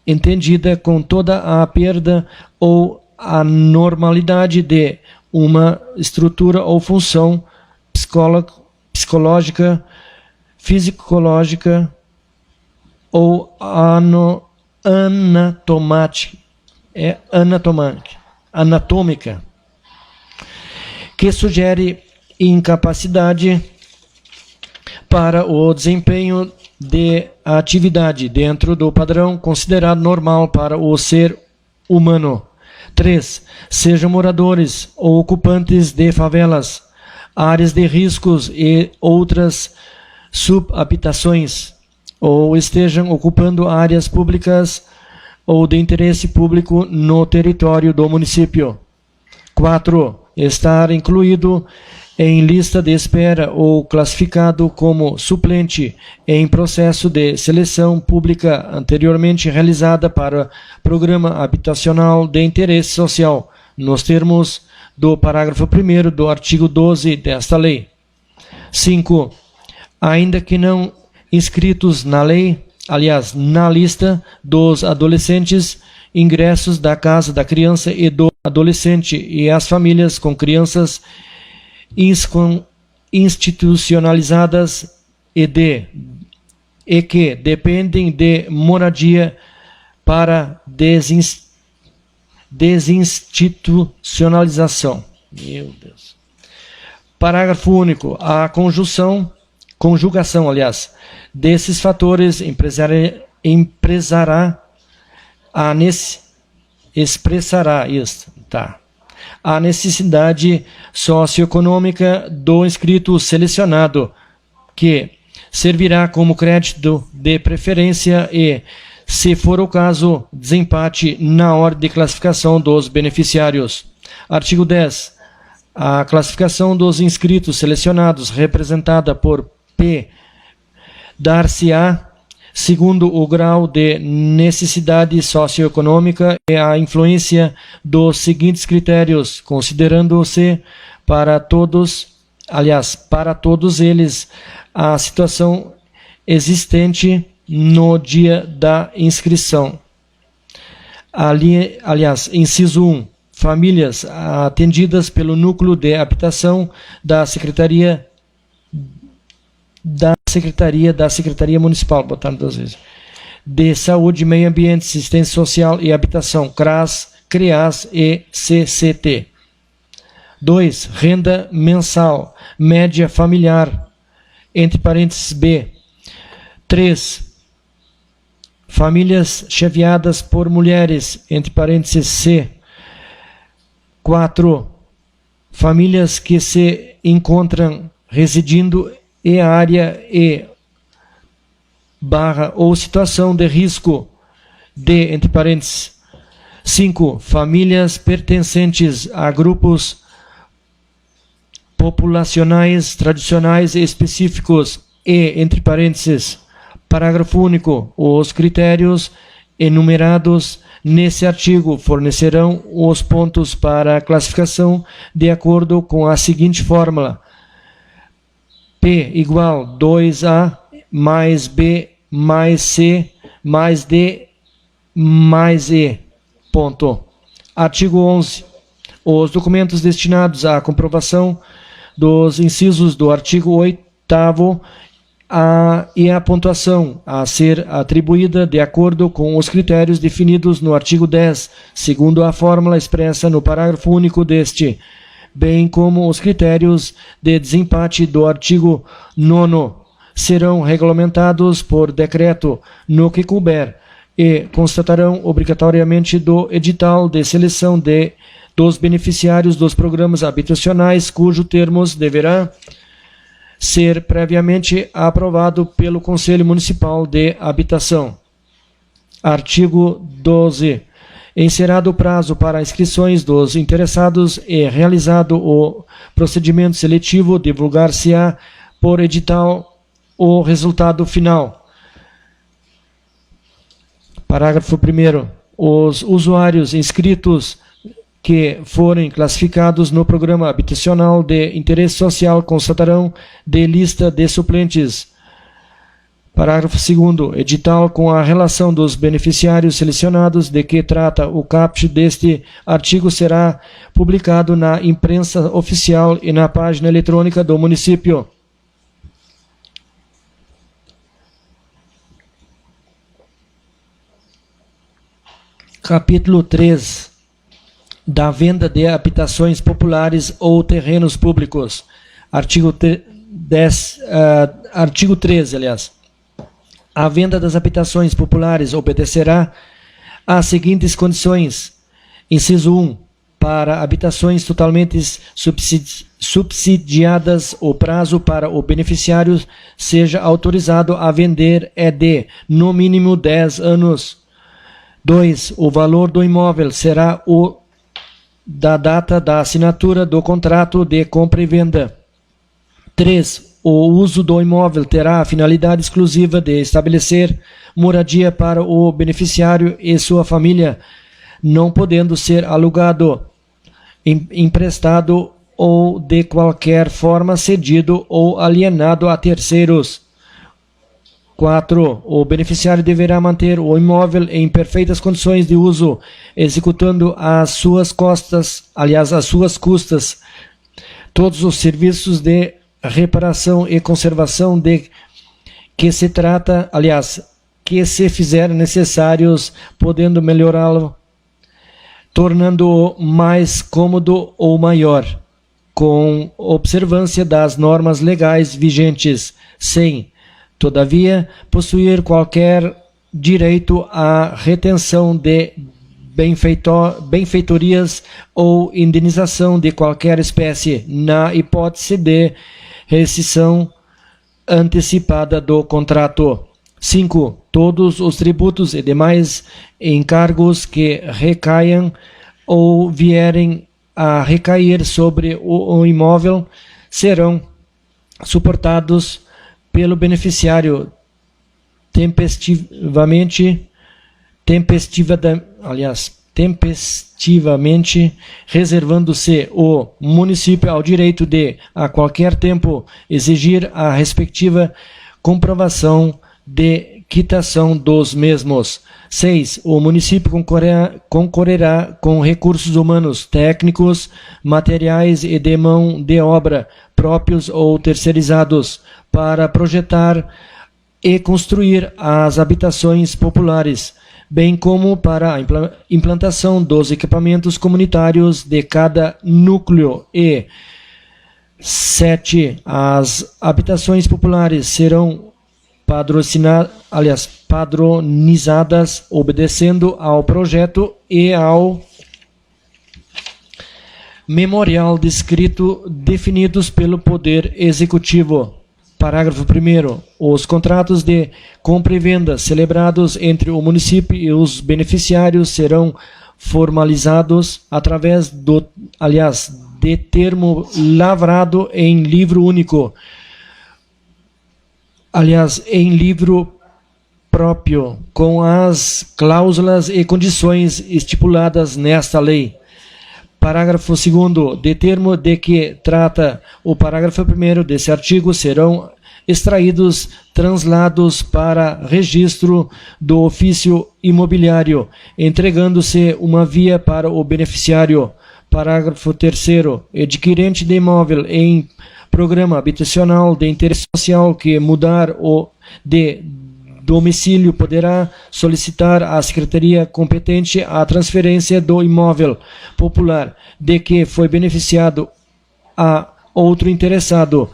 entendida com toda a perda ou anormalidade de uma estrutura ou função psicológica, fisiológica ou anatômica, que sugere incapacidade para o desempenho de atividade dentro do padrão considerado normal para o ser humano. 3. Sejam moradores ou ocupantes de favelas, áreas de riscos e outras subhabitações, ou estejam ocupando áreas públicas ou de interesse público no território do município. 4. Estar incluído em lista de espera ou classificado como suplente em processo de seleção pública anteriormente realizada para programa habitacional de interesse social, nos termos do parágrafo 1º do artigo 12 desta lei. 5. Ainda que não inscritos na lei, aliás, na lista dos adolescentes, ingressos da casa da criança e do adolescente e as famílias com crianças institucionalizadas e que dependem de moradia para desinstitucionalização. Meu Deus. Parágrafo único. A conjugação, desses fatores expressará a necessidade socioeconômica do inscrito selecionado, que servirá como crédito de preferência e, se for o caso, desempate na ordem de classificação dos beneficiários. Artigo 10. A classificação dos inscritos selecionados, representada por P, dar-se-á segundo o grau de necessidade socioeconômica e a influência dos seguintes critérios, considerando-se para todos eles a situação existente no dia da inscrição. Inciso 1. Famílias atendidas pelo núcleo de habitação da Secretaria Municipal, botaram 2 vezes, de Saúde, Meio Ambiente, Assistência Social e Habitação, CRAS, CREAS e CCT. 2. Renda mensal, média familiar, entre parênteses B. 3. Famílias chefiadas por mulheres, entre parênteses C. 4. Famílias que se encontram residindo em área ou situação de risco de, entre parênteses. 5. Famílias pertencentes a grupos populacionais tradicionais específicos e, entre parênteses, parágrafo único, os critérios enumerados nesse artigo fornecerão os pontos para a classificação de acordo com a seguinte fórmula: P igual 2A mais B mais C mais D mais E. Ponto. Artigo 11. Os documentos destinados à comprovação dos incisos do artigo 8º e a pontuação a ser atribuída de acordo com os critérios definidos no artigo 10, segundo a fórmula expressa no parágrafo único deste, bem como os critérios de desempate do artigo 9º, serão regulamentados por decreto no que couber e constatarão obrigatoriamente do edital de seleção dos beneficiários dos programas habitacionais, cujos termos deverá ser previamente aprovado pelo Conselho Municipal de Habitação. Artigo 12. Encerrado o prazo para inscrições dos interessados e realizado o procedimento seletivo, divulgar-se-á por edital o resultado final. Parágrafo 1º. Os usuários inscritos que forem classificados no programa habitacional de interesse social constatarão de lista de suplentes. Parágrafo 2º. Edital com a relação dos beneficiários selecionados de que trata o caput deste artigo será publicado na imprensa oficial e na página eletrônica do município. Capítulo 3. Da venda de habitações populares ou terrenos públicos. Artigo 13, A venda das habitações populares obedecerá às seguintes condições. Inciso 1. Para habitações totalmente subsidiadas, o prazo para o beneficiário seja autorizado a vender é de, no mínimo, 10 anos. 2. O valor do imóvel será o da data da assinatura do contrato de compra e venda. 3. O uso do imóvel terá a finalidade exclusiva de estabelecer moradia para o beneficiário e sua família, não podendo ser alugado. emprestado ou de qualquer forma cedido ou alienado a terceiros. 4. O beneficiário deverá manter o imóvel em perfeitas condições de uso, executando às suas custas, todos os serviços de reparação e conservação de que se trata, que se fizer necessários, podendo melhorá-lo, tornando-o mais cômodo ou maior, com observância das normas legais vigentes, sem, todavia, possuir qualquer direito à retenção de benfeitorias ou indenização de qualquer espécie, na hipótese de rescisão antecipada do contrato. 5. Todos os tributos e demais encargos que recaiam ou vierem a recair sobre o imóvel serão suportados pelo beneficiário tempestivamente, reservando-se o município ao direito de, a qualquer tempo, exigir a respectiva comprovação de quitação dos mesmos. 6. O município concorrerá com recursos humanos, técnicos, materiais e de mão de obra, próprios ou terceirizados, para projetar e construir as habitações populares, bem como para a implantação dos equipamentos comunitários de cada núcleo. E 7. As habitações populares serão padronizadas, obedecendo ao projeto e ao memorial descrito definidos pelo Poder Executivo. Parágrafo 1º. Os contratos de compra e venda celebrados entre o município e os beneficiários serão formalizados através de termo lavrado em livro único, em livro próprio, com as cláusulas e condições estipuladas nesta lei. Parágrafo 2º. De termo de que trata o parágrafo 1º desse artigo serão extraídos, translados para registro do ofício imobiliário, entregando-se uma via para o beneficiário. Parágrafo 3º. Adquirente de imóvel em programa habitacional de interesse social que mudar o de domicílio poderá solicitar à Secretaria competente a transferência do imóvel popular de que foi beneficiado a outro interessado,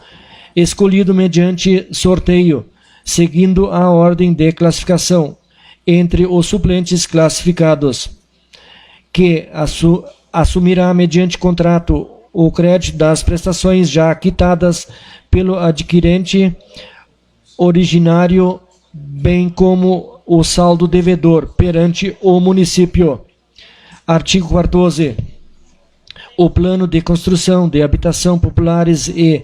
escolhido mediante sorteio, seguindo a ordem de classificação entre os suplentes classificados, que assumirá mediante contrato o crédito das prestações já quitadas pelo adquirente originário, bem como o saldo devedor perante o município. Artigo 14. O plano de construção de habitação populares e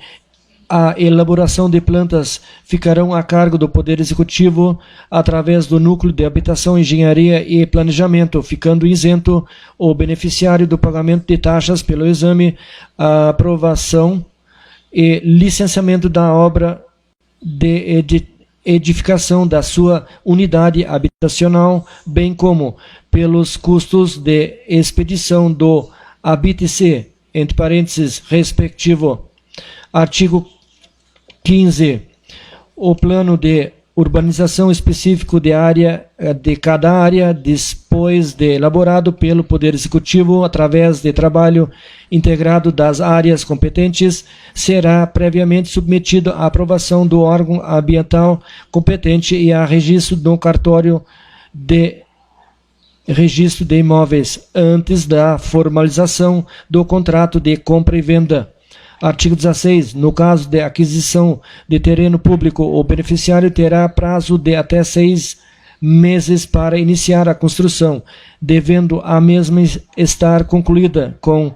a elaboração de plantas ficarão a cargo do Poder Executivo através do Núcleo de Habitação, Engenharia e Planejamento, ficando isento o beneficiário do pagamento de taxas pelo exame, a aprovação e licenciamento da obra de edificação da sua unidade habitacional, bem como pelos custos de expedição do habite-se, entre parênteses, respectivo. Artigo 15. O plano de urbanização específico de cada área, depois de elaborado pelo Poder Executivo através de trabalho integrado das áreas competentes, será previamente submetido à aprovação do órgão ambiental competente e a registro no cartório de registro de imóveis, antes da formalização do contrato de compra e venda. Artigo 16. No caso de aquisição de terreno público, o beneficiário terá prazo de até 6 meses para iniciar a construção, devendo a mesma estar concluída com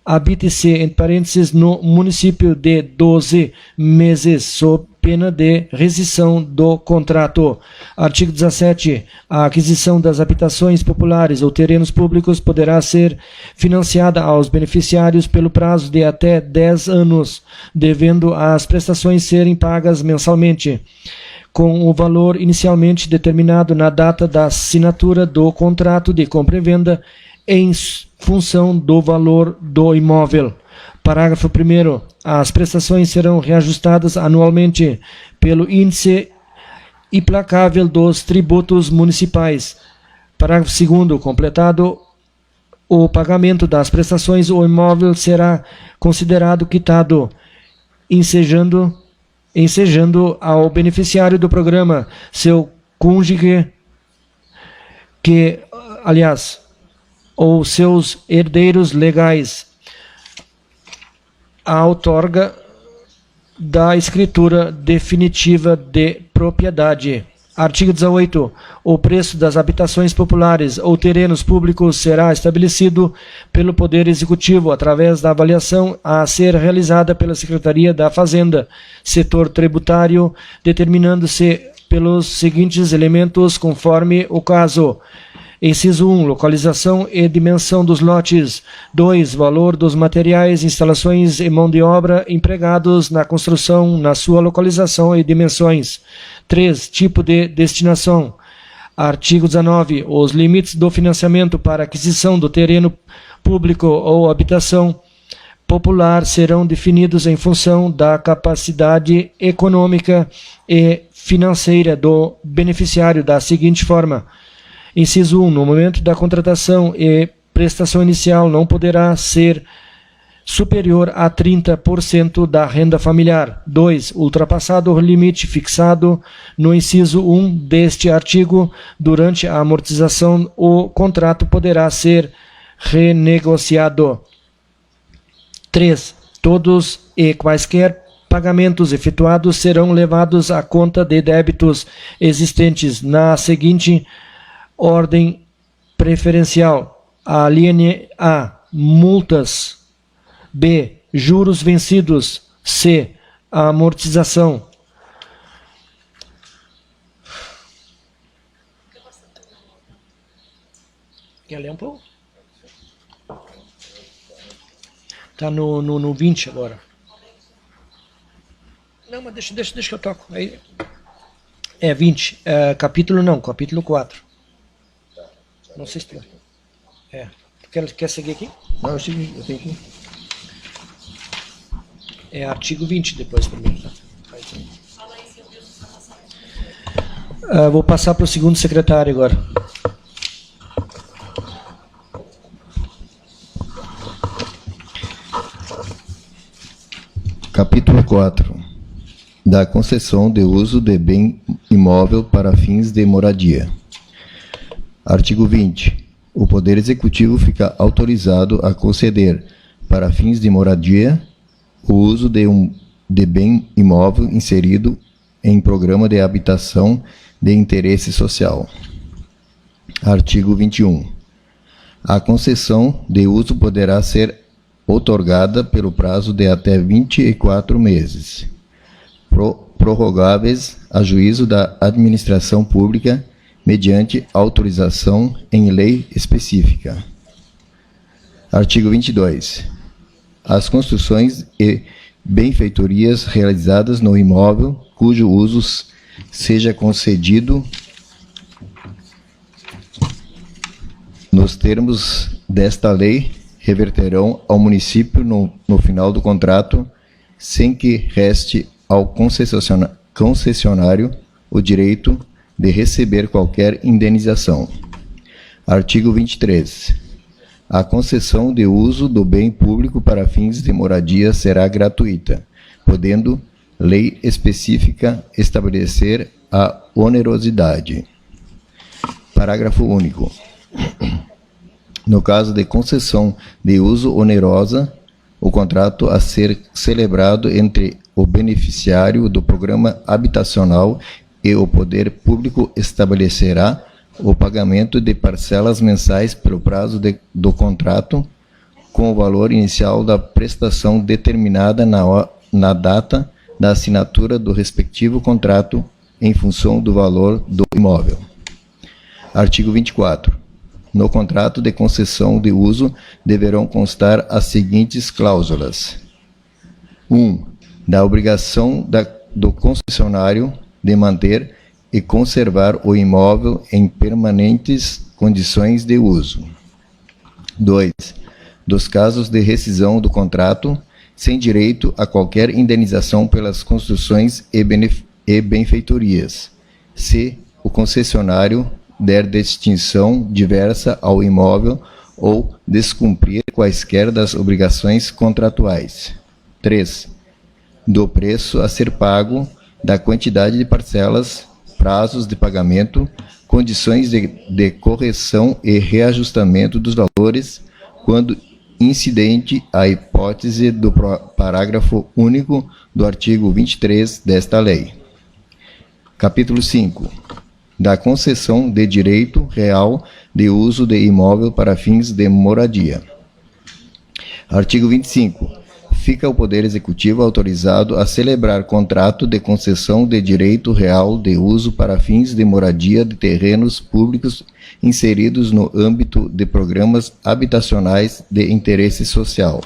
habite-se, entre parênteses, no município de 12 meses, sob pena de rescisão do contrato. Artigo 17. A aquisição das habitações populares ou terrenos públicos poderá ser financiada aos beneficiários pelo prazo de até 10 anos, devendo as prestações serem pagas mensalmente, com o valor inicialmente determinado na data da assinatura do contrato de compra e venda, em função do valor do imóvel. Parágrafo 1º. As prestações serão reajustadas anualmente pelo índice implacável dos tributos municipais. Parágrafo 2º. Completado o pagamento das prestações, o imóvel será considerado quitado, ensejando ao beneficiário do programa seu cônjuge ou seus herdeiros legais, a outorga da escritura definitiva de propriedade. Artigo 18. O preço das habitações populares ou terrenos públicos será estabelecido pelo Poder Executivo através da avaliação a ser realizada pela Secretaria da Fazenda, setor tributário, determinando-se pelos seguintes elementos conforme o caso. Inciso 1. Localização e dimensão dos lotes. 2. Valor dos materiais, instalações e mão de obra empregados na construção, na sua localização e dimensões. 3. Tipo de destinação. Artigo 19. Os limites do financiamento para aquisição do terreno público ou habitação popular serão definidos em função da capacidade econômica e financeira do beneficiário da seguinte forma. Inciso 1. No momento da contratação e prestação inicial não poderá ser superior a 30% da renda familiar. 2. Ultrapassado o limite fixado no inciso 1 deste artigo, durante a amortização, o contrato poderá ser renegociado. 3. Todos e quaisquer pagamentos efetuados serão levados à conta de débitos existentes na seguinte ordem preferencial. A linha A. Multas. B. Juros vencidos. C. Amortização. Quer ler um pouco? Está no 20 agora. Não, mas deixa que eu toco. Aí. 20. Capítulo 4. Não sei se tu... Quer seguir aqui? Não, eu tenho aqui. Artigo 20 depois primeiro. Tá? Vou passar para o segundo secretário agora. Capítulo 4. Da concessão de uso de bem imóvel para fins de moradia. Artigo 20. O Poder Executivo fica autorizado a conceder, para fins de moradia, o uso de bem imóvel inserido em programa de habitação de interesse social. Artigo 21. A concessão de uso poderá ser outorgada pelo prazo de até 24 meses, prorrogáveis a juízo da administração pública, mediante autorização em lei específica. Artigo 22. As construções e benfeitorias realizadas no imóvel, cujo uso seja concedido nos termos desta lei, reverterão ao município no final do contrato, sem que reste ao concessionário o direito de receber qualquer indenização. Artigo 23. A concessão de uso do bem público para fins de moradia será gratuita, podendo lei específica estabelecer a onerosidade. Parágrafo único. No caso de concessão de uso onerosa, o contrato a ser celebrado entre o beneficiário do programa habitacional e o poder público estabelecerá o pagamento de parcelas mensais pelo prazo do contrato, com o valor inicial da prestação determinada na data da assinatura do respectivo contrato em função do valor do imóvel. Artigo 24. No contrato de concessão de uso deverão constar as seguintes cláusulas. 1. Da obrigação do concessionário de manter e conservar o imóvel em permanentes condições de uso. 2. Dos casos de rescisão do contrato, sem direito a qualquer indenização pelas construções e benfeitorias, se o concessionário der distinção diversa ao imóvel ou descumprir quaisquer das obrigações contratuais. 3. Do preço a ser pago, da quantidade de parcelas, prazos de pagamento, condições de correção e reajustamento dos valores, quando incidente a hipótese do parágrafo único do artigo 23 desta lei. Capítulo 5. Da concessão de direito real de uso de imóvel para fins de moradia. Artigo 25. Fica o Poder Executivo autorizado a celebrar contrato de concessão de direito real de uso para fins de moradia de terrenos públicos inseridos no âmbito de programas habitacionais de interesse social.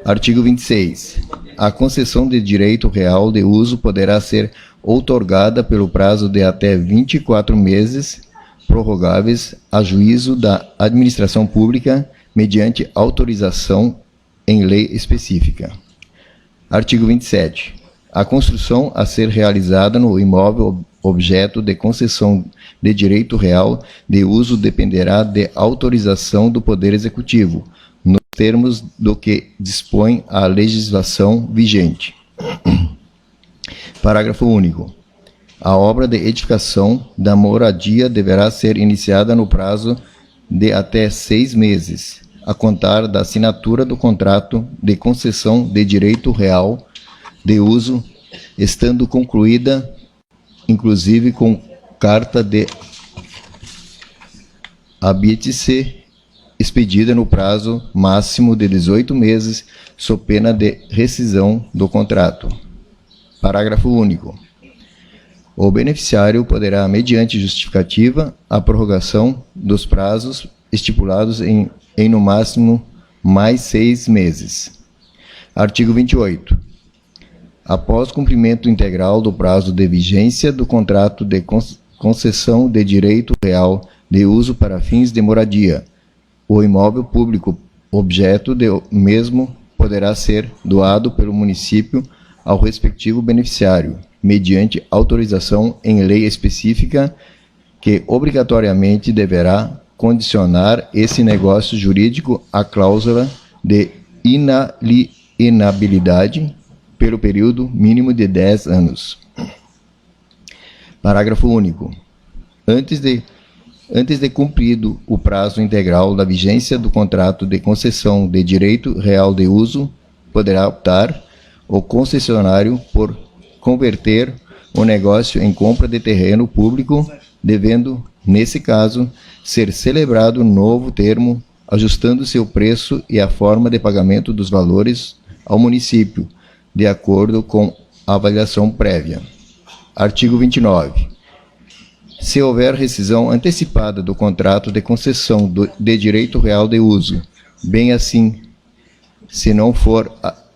Artigo 26. A concessão de direito real de uso poderá ser outorgada pelo prazo de até 24 meses, prorrogáveis a juízo da administração pública, mediante autorização em lei específica. Artigo 27. A construção a ser realizada no imóvel objeto de concessão de direito real de uso dependerá de autorização do Poder Executivo, nos termos do que dispõe a legislação vigente. Parágrafo único. A obra de edificação da moradia deverá ser iniciada no prazo de até 6 meses, a contar da assinatura do contrato de concessão de direito real de uso, estando concluída, inclusive com carta de habites expedida no prazo máximo de 18 meses, sob pena de rescisão do contrato. Parágrafo único. O beneficiário poderá, mediante justificativa, a prorrogação dos prazos estipulados em no máximo mais 6 meses. Artigo 28. Após cumprimento integral do prazo de vigência do contrato de concessão de direito real de uso para fins de moradia, o imóvel público objeto do mesmo poderá ser doado pelo município ao respectivo beneficiário, mediante autorização em lei específica, que obrigatoriamente deverá condicionar esse negócio jurídico à cláusula de inalienabilidade pelo período mínimo de 10 anos. Parágrafo único. Antes de cumprido o prazo integral da vigência do contrato de concessão de direito real de uso, poderá optar o concessionário por converter o negócio em compra de terreno público, devendo, nesse caso, ser celebrado novo termo, ajustando-se o preço e a forma de pagamento dos valores ao município, de acordo com a avaliação prévia. Artigo 29. Se houver rescisão antecipada do contrato de concessão de direito real de uso, bem assim, se não for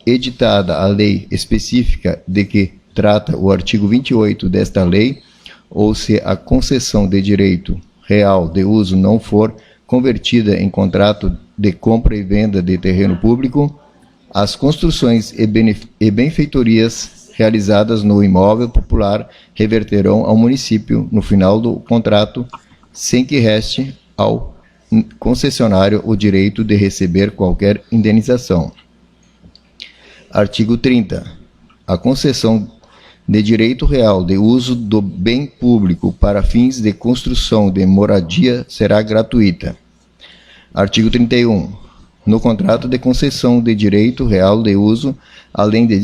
editada a lei específica de que trata o artigo 28 desta lei, ou se a concessão de direito real de uso não for convertida em contrato de compra e venda de terreno público, as construções e benfeitorias realizadas no imóvel popular reverterão ao município no final do contrato, sem que reste ao concessionário o direito de receber qualquer indenização. Artigo 30. A concessão de direito real de uso do bem público para fins de construção de moradia será gratuita. Artigo 31. No contrato de concessão de direito real de uso, além de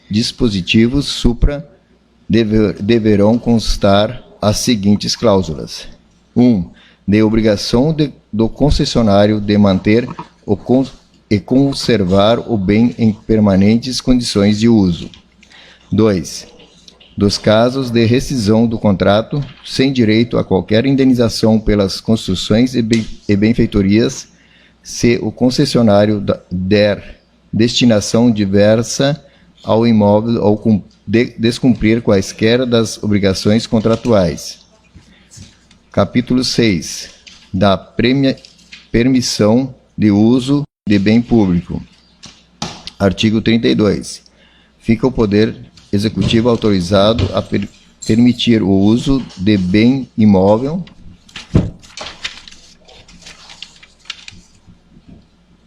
dispositivos supra, deverão constar as seguintes cláusulas. 1. De obrigação do concessionário de manter e conservar o bem em permanentes condições de uso. 2. Dos casos de rescisão do contrato, sem direito a qualquer indenização pelas construções e benfeitorias, se o concessionário der destinação diversa ao imóvel ou descumprir quaisquer das obrigações contratuais. Capítulo 6. Da permissão de uso de bem público. Artigo 32. Fica o Poder Executivo autorizado a permitir o uso de bem imóvel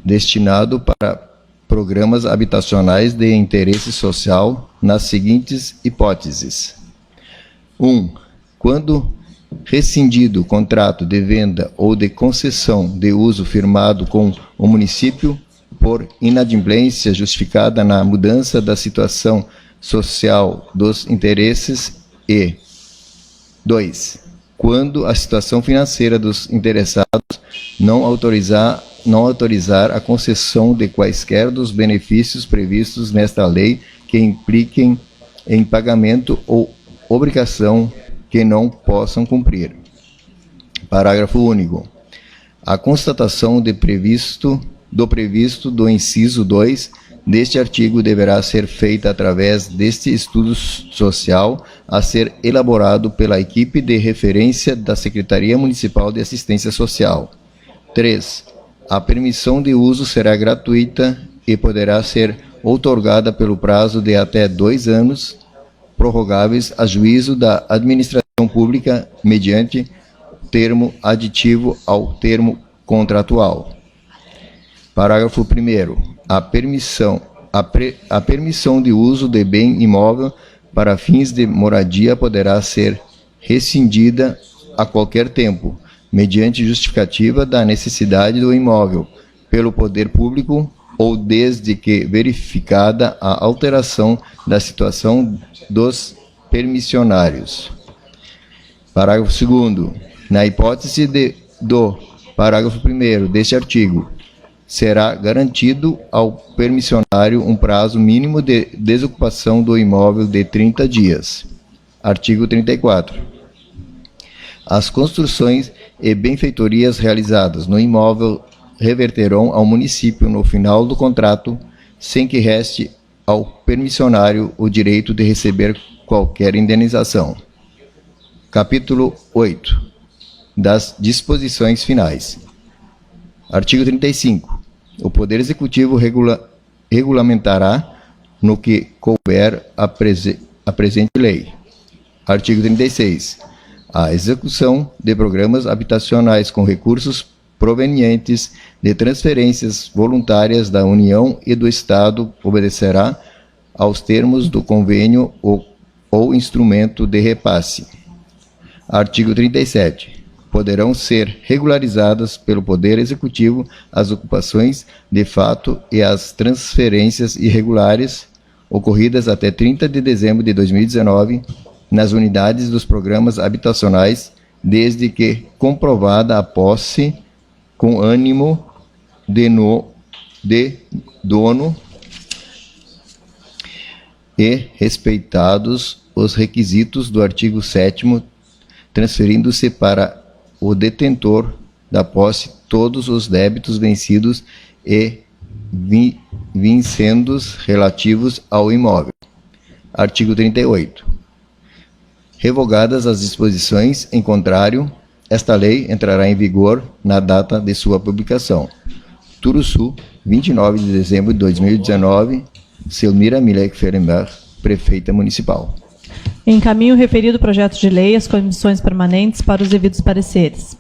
destinado para programas habitacionais de interesse social nas seguintes hipóteses. 1. Quando rescindido o contrato de venda ou de concessão de uso firmado com o município por inadimplência justificada na mudança da situação social dos interesses e 2. Quando a situação financeira dos interessados não autorizar a concessão de quaisquer dos benefícios previstos nesta lei que impliquem em pagamento ou obrigação que não possam cumprir. Parágrafo único. A constatação do previsto do inciso 2 deste artigo deverá ser feita através deste estudo social a ser elaborado pela equipe de referência da Secretaria Municipal de Assistência Social. 3. A permissão de uso será gratuita e poderá ser outorgada pelo prazo de até 2 anos, prorrogáveis a juízo da administração pública mediante termo aditivo ao termo contratual. Parágrafo 1º. A permissão de uso de bem imóvel para fins de moradia poderá ser rescindida a qualquer tempo, mediante justificativa da necessidade do imóvel, pelo poder público ou desde que verificada a alteração da situação dos permissionários. Parágrafo 2º. Na hipótese do parágrafo 1º deste artigo, será garantido ao permissionário um prazo mínimo de desocupação do imóvel de 30 dias. Artigo 34. As construções e benfeitorias realizadas no imóvel reverterão ao município no final do contrato, sem que reste ao permissionário o direito de receber qualquer indenização. Capítulo 8. Das disposições finais. Artigo 35. O Poder Executivo regulamentará, no que couber a presente lei. Artigo 36. A execução de programas habitacionais com recursos provenientes de transferências voluntárias da União e do Estado obedecerá aos termos do convênio ou instrumento de repasse. Artigo 37. Poderão ser regularizadas pelo Poder Executivo as ocupações de fato e as transferências irregulares ocorridas até 30 de dezembro de 2019 nas unidades dos programas habitacionais, desde que comprovada a posse com ânimo de dono e respeitados os requisitos do artigo 7º, transferindo-se para o detentor da posse todos os débitos vencidos e vincendos relativos ao imóvel. Artigo 38. Revogadas as disposições em contrário, esta lei entrará em vigor na data de sua publicação. Turuçu, 29 de dezembro de 2019, Selmira Milek Ferenbach, Prefeita Municipal. Encaminho o referido projeto de lei às comissões permanentes para os devidos pareceres.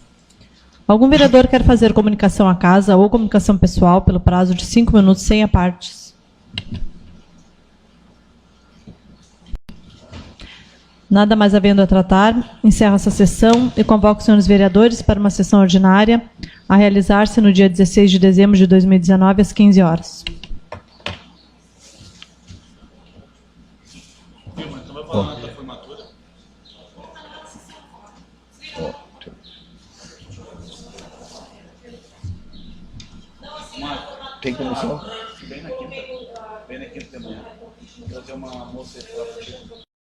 Algum vereador quer fazer comunicação à casa ou comunicação pessoal pelo prazo de 5 minutos sem apartes? Nada mais havendo a tratar, encerro essa sessão e convoco os senhores vereadores para uma sessão ordinária a realizar-se no dia 16 de dezembro de 2019, às 15 horas. Então vai falar da formatura. Marco. Tem comissão? Bem na quinta de manhã. Trazer uma moça para